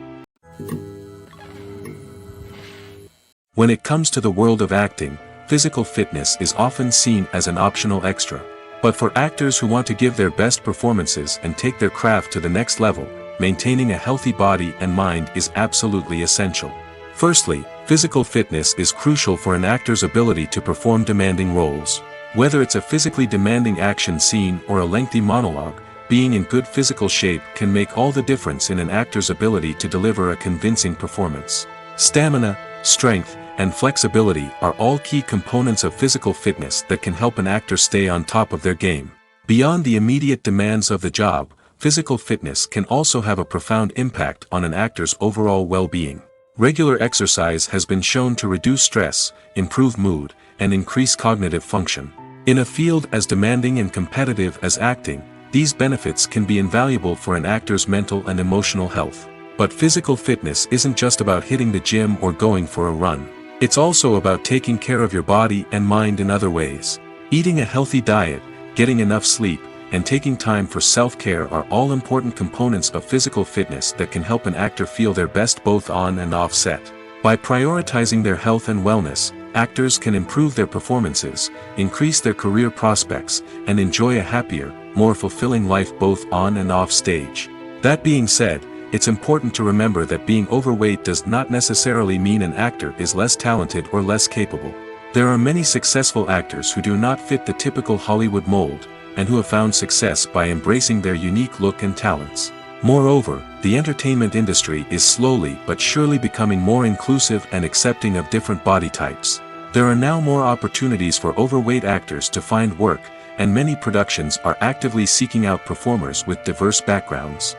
When it comes to the world of acting, physical fitness is often seen as an optional extra. But for actors who want to give their best performances and take their craft to the next level, maintaining a healthy body and mind is absolutely essential. Firstly, physical fitness is crucial for an actor's ability to perform demanding roles. Whether it's a physically demanding action scene or a lengthy monologue, being in good physical shape can make all the difference in an actor's ability to deliver a convincing performance. Stamina, strength, and flexibility are all key components of physical fitness that can help an actor stay on top of their game. Beyond the immediate demands of the job, physical fitness can also have a profound impact on an actor's overall well-being. Regular exercise has been shown to reduce stress, improve mood, and increase cognitive function. In a field as demanding and competitive as acting, these benefits can be invaluable for an actor's mental and emotional health. But physical fitness isn't just about hitting the gym or going for a run. It's also about taking care of your body and mind in other ways. Eating a healthy diet, getting enough sleep, and taking time for self-care are all important components of physical fitness that can help an actor feel their best both on and off set. By prioritizing their health and wellness, actors can improve their performances, increase their career prospects, and enjoy a happier, more fulfilling life both on and off stage. That being said, it's important to remember that being overweight does not necessarily mean an actor is less talented or less capable. There are many successful actors who do not fit the typical Hollywood mold, and who have found success by embracing their unique look and talents. Moreover, the entertainment industry is slowly but surely becoming more inclusive and accepting of different body types. There are now more opportunities for overweight actors to find work, and many productions are actively seeking out performers with diverse backgrounds.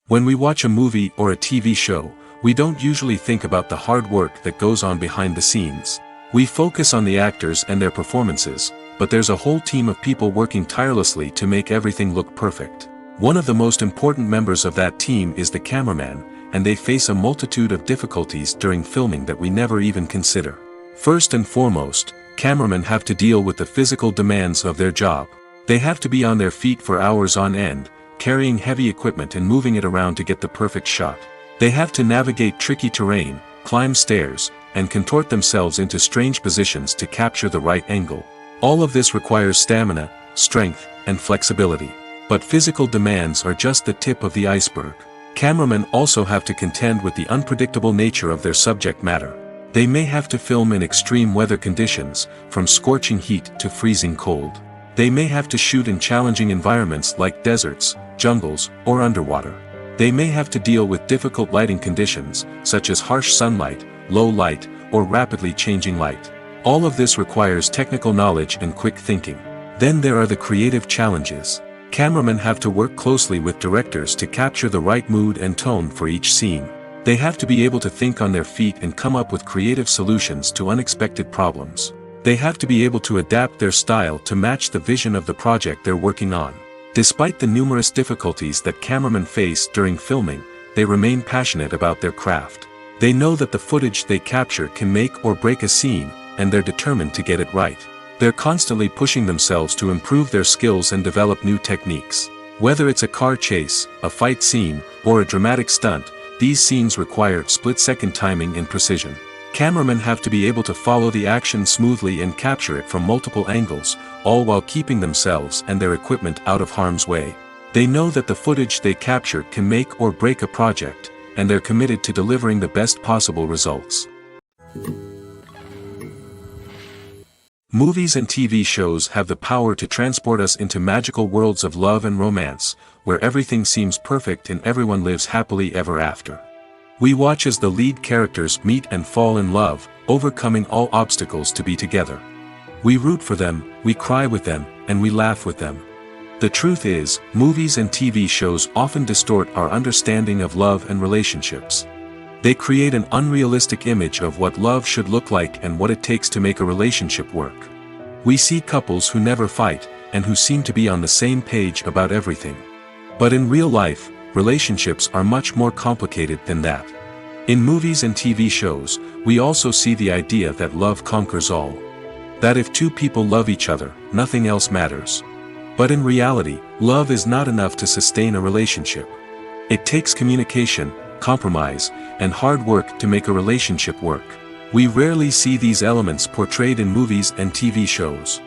When we watch a movie or a TV show, we don't usually think about the hard work that goes on behind the scenes. We focus on the actors and their performances, but there's a whole team of people working tirelessly to make everything look perfect. One of the most important members of that team is the cameraman, and they face a multitude of difficulties during filming that we never even consider. First and foremost, cameramen have to deal with the physical demands of their job. They have to be on their feet for hours on end, carrying heavy equipment and moving it around to get the perfect shot. They have to navigate tricky terrain, climb stairs, and contort themselves into strange positions to capture the right angle. All of this requires stamina, strength, and flexibility. But physical demands are just the tip of the iceberg. Cameramen also have to contend with the unpredictable nature of their subject matter. They may have to film in extreme weather conditions, from scorching heat to freezing cold. They may have to shoot in challenging environments like deserts, jungles, or underwater. They may have to deal with difficult lighting conditions, such as harsh sunlight, low light, or rapidly changing light. All of this requires technical knowledge and quick thinking. Then there are the creative challenges. Cameramen have to work closely with directors to capture the right mood and tone for each scene. They have to be able to think on their feet and come up with creative solutions to unexpected problems. They have to be able to adapt their style to match the vision of the project they're working on. Despite the numerous difficulties that cameramen face during filming, they remain passionate about their craft. They know that the footage they capture can make or break a scene, and they're determined to get it right. They're constantly pushing themselves to improve their skills and develop new techniques. Whether it's a car chase, a fight scene, or a dramatic stunt, these scenes require split-second timing and precision. Cameramen have to be able to follow the action smoothly and capture it from multiple angles, all while keeping themselves and their equipment out of harm's way. They know that the footage they capture can make or break a project, and they're committed to delivering the best possible results. Movies and TV shows have the power to transport us into magical worlds of love and romance, where everything seems perfect and everyone lives happily ever after. We watch as the lead characters meet and fall in love, overcoming all obstacles to be together. We root for them, we cry with them, and we laugh with them. The truth is, movies and TV shows often distort our understanding of love and relationships. They create an unrealistic image of what love should look like and what it takes to make a relationship work. We see couples who never fight, and who seem to be on the same page about everything. But in real life, relationships are much more complicated than that. In movies and TV shows, we also see the idea that love conquers all. That if two people love each other, nothing else matters. But in reality, love is not enough to sustain a relationship. It takes communication, compromise, and hard work to make a relationship work. We rarely see these elements portrayed in movies and TV shows.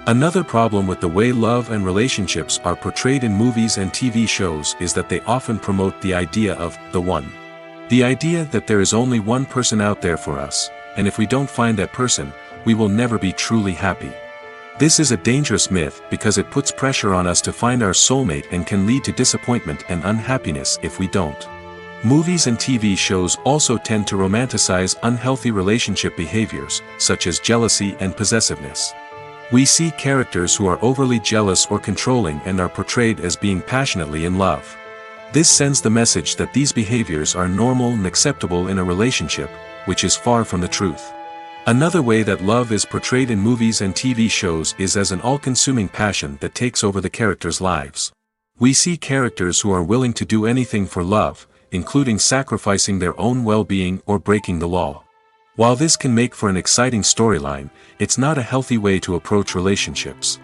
Another problem with the way love and relationships are portrayed in movies and TV shows is that they often promote the idea of the one. The idea that there is only one person out there for us, and if we don't find that person, we will never be truly happy. This is a dangerous myth because it puts pressure on us to find our soulmate and can lead to disappointment and unhappiness if we don't. Movies and TV shows also tend to romanticize unhealthy relationship behaviors, such as jealousy and possessiveness. We see characters who are overly jealous or controlling and are portrayed as being passionately in love. This sends the message that these behaviors are normal and acceptable in a relationship, which is far from the truth. Another way that love is portrayed in movies and TV shows is as an all-consuming passion that takes over the characters' lives. We see characters who are willing to do anything for love, including sacrificing their own well-being or breaking the law. While this can make for an exciting storyline, it's not a healthy way to approach relationships.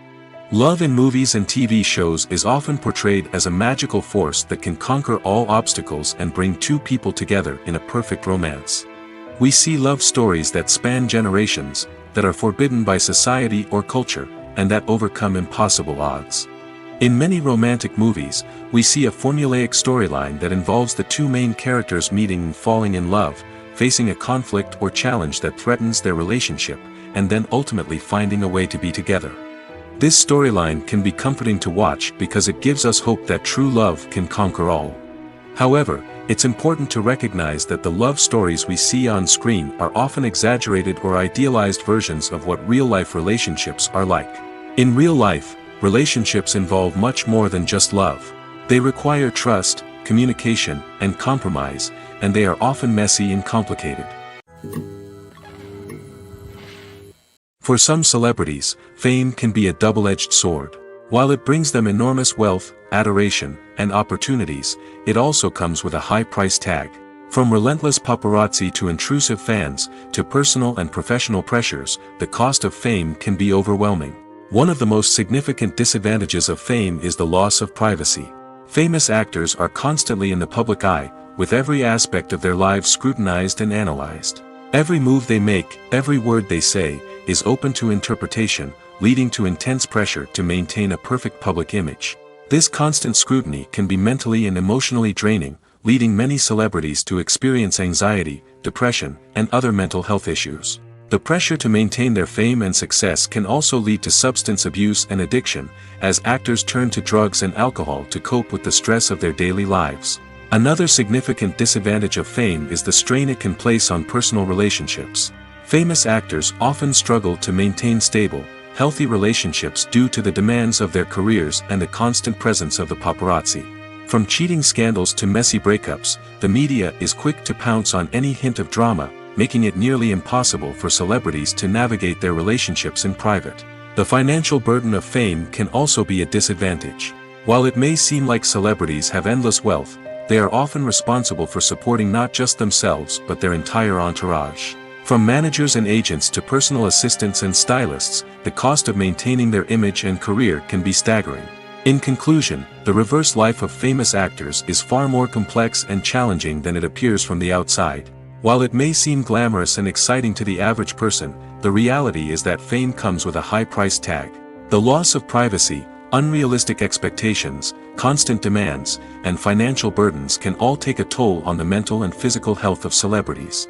Love in movies and TV shows is often portrayed as a magical force that can conquer all obstacles and bring two people together in a perfect romance. We see love stories that span generations, that are forbidden by society or culture, and that overcome impossible odds. In many romantic movies, we see a formulaic storyline that involves the two main characters meeting and falling in love, facing a conflict or challenge that threatens their relationship, and then ultimately finding a way to be together. This storyline can be comforting to watch because it gives us hope that true love can conquer all. However, it's important to recognize that the love stories we see on screen are often exaggerated or idealized versions of what real-life relationships are like. In real life, relationships involve much more than just love. They require trust, communication, and compromise, and they are often messy and complicated. For some celebrities, fame can be a double-edged sword. While it brings them enormous wealth, adoration, and opportunities, it also comes with a high price tag. From relentless paparazzi to intrusive fans, to personal and professional pressures, the cost of fame can be overwhelming. One of the most significant disadvantages of fame is the loss of privacy. Famous actors are constantly in the public eye, with every aspect of their lives scrutinized and analyzed. Every move they make, every word they say, is open to interpretation, leading to intense pressure to maintain a perfect public image. This constant scrutiny can be mentally and emotionally draining, leading many celebrities to experience anxiety, depression, and other mental health issues. The pressure to maintain their fame and success can also lead to substance abuse and addiction, as actors turn to drugs and alcohol to cope with the stress of their daily lives. Another significant disadvantage of fame is the strain it can place on personal relationships. Famous actors often struggle to maintain stable, healthy relationships due to the demands of their careers and the constant presence of the paparazzi. From cheating scandals to messy breakups, the media is quick to pounce on any hint of drama, making it nearly impossible for celebrities to navigate their relationships in private. The financial burden of fame can also be a disadvantage. While it may seem like celebrities have endless wealth, they are often responsible for supporting not just themselves but their entire entourage. From managers and agents to personal assistants and stylists, the cost of maintaining their image and career can be staggering. In conclusion, the reverse life of famous actors is far more complex and challenging than it appears from the outside. While it may seem glamorous and exciting to the average person, the reality is that fame comes with a high price tag. The loss of privacy, unrealistic expectations, constant demands, and financial burdens can all take a toll on the mental and physical health of celebrities.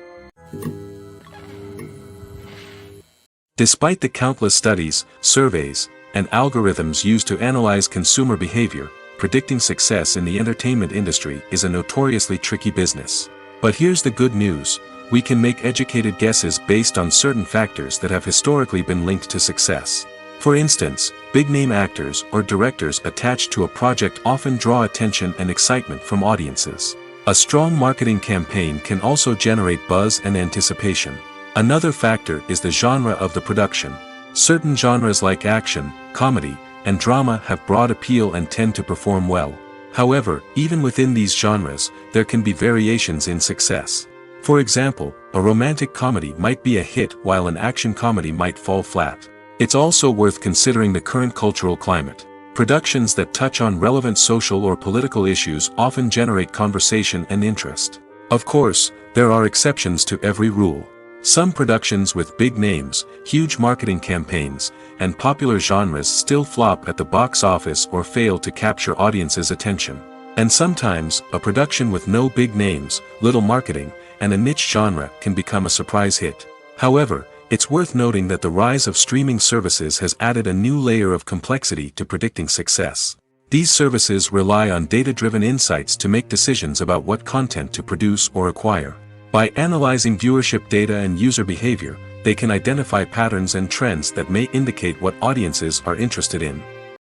Despite the countless studies, surveys, and algorithms used to analyze consumer behavior, predicting success in the entertainment industry is a notoriously tricky business. But here's the good news: we can make educated guesses based on certain factors that have historically been linked to success. For instance, big-name actors or directors attached to a project often draw attention and excitement from audiences. A strong marketing campaign can also generate buzz and anticipation. Another factor is the genre of the production. Certain genres like action, comedy, and drama have broad appeal and tend to perform well. However, even within these genres, there can be variations in success. For example, a romantic comedy might be a hit while an action comedy might fall flat. It's also worth considering the current cultural climate. Productions that touch on relevant social or political issues often generate conversation and interest. Of course, there are exceptions to every rule. Some productions with big names, huge marketing campaigns, and popular genres still flop at the box office or fail to capture audiences' attention. And sometimes, a production with no big names, little marketing, and a niche genre can become a surprise hit. However, It's worth noting that the rise of streaming services has added a new layer of complexity to predicting success. These services rely on data-driven insights to make decisions about what content to produce or acquire. By analyzing viewership data and user behavior, they can identify patterns and trends that may indicate what audiences are interested in.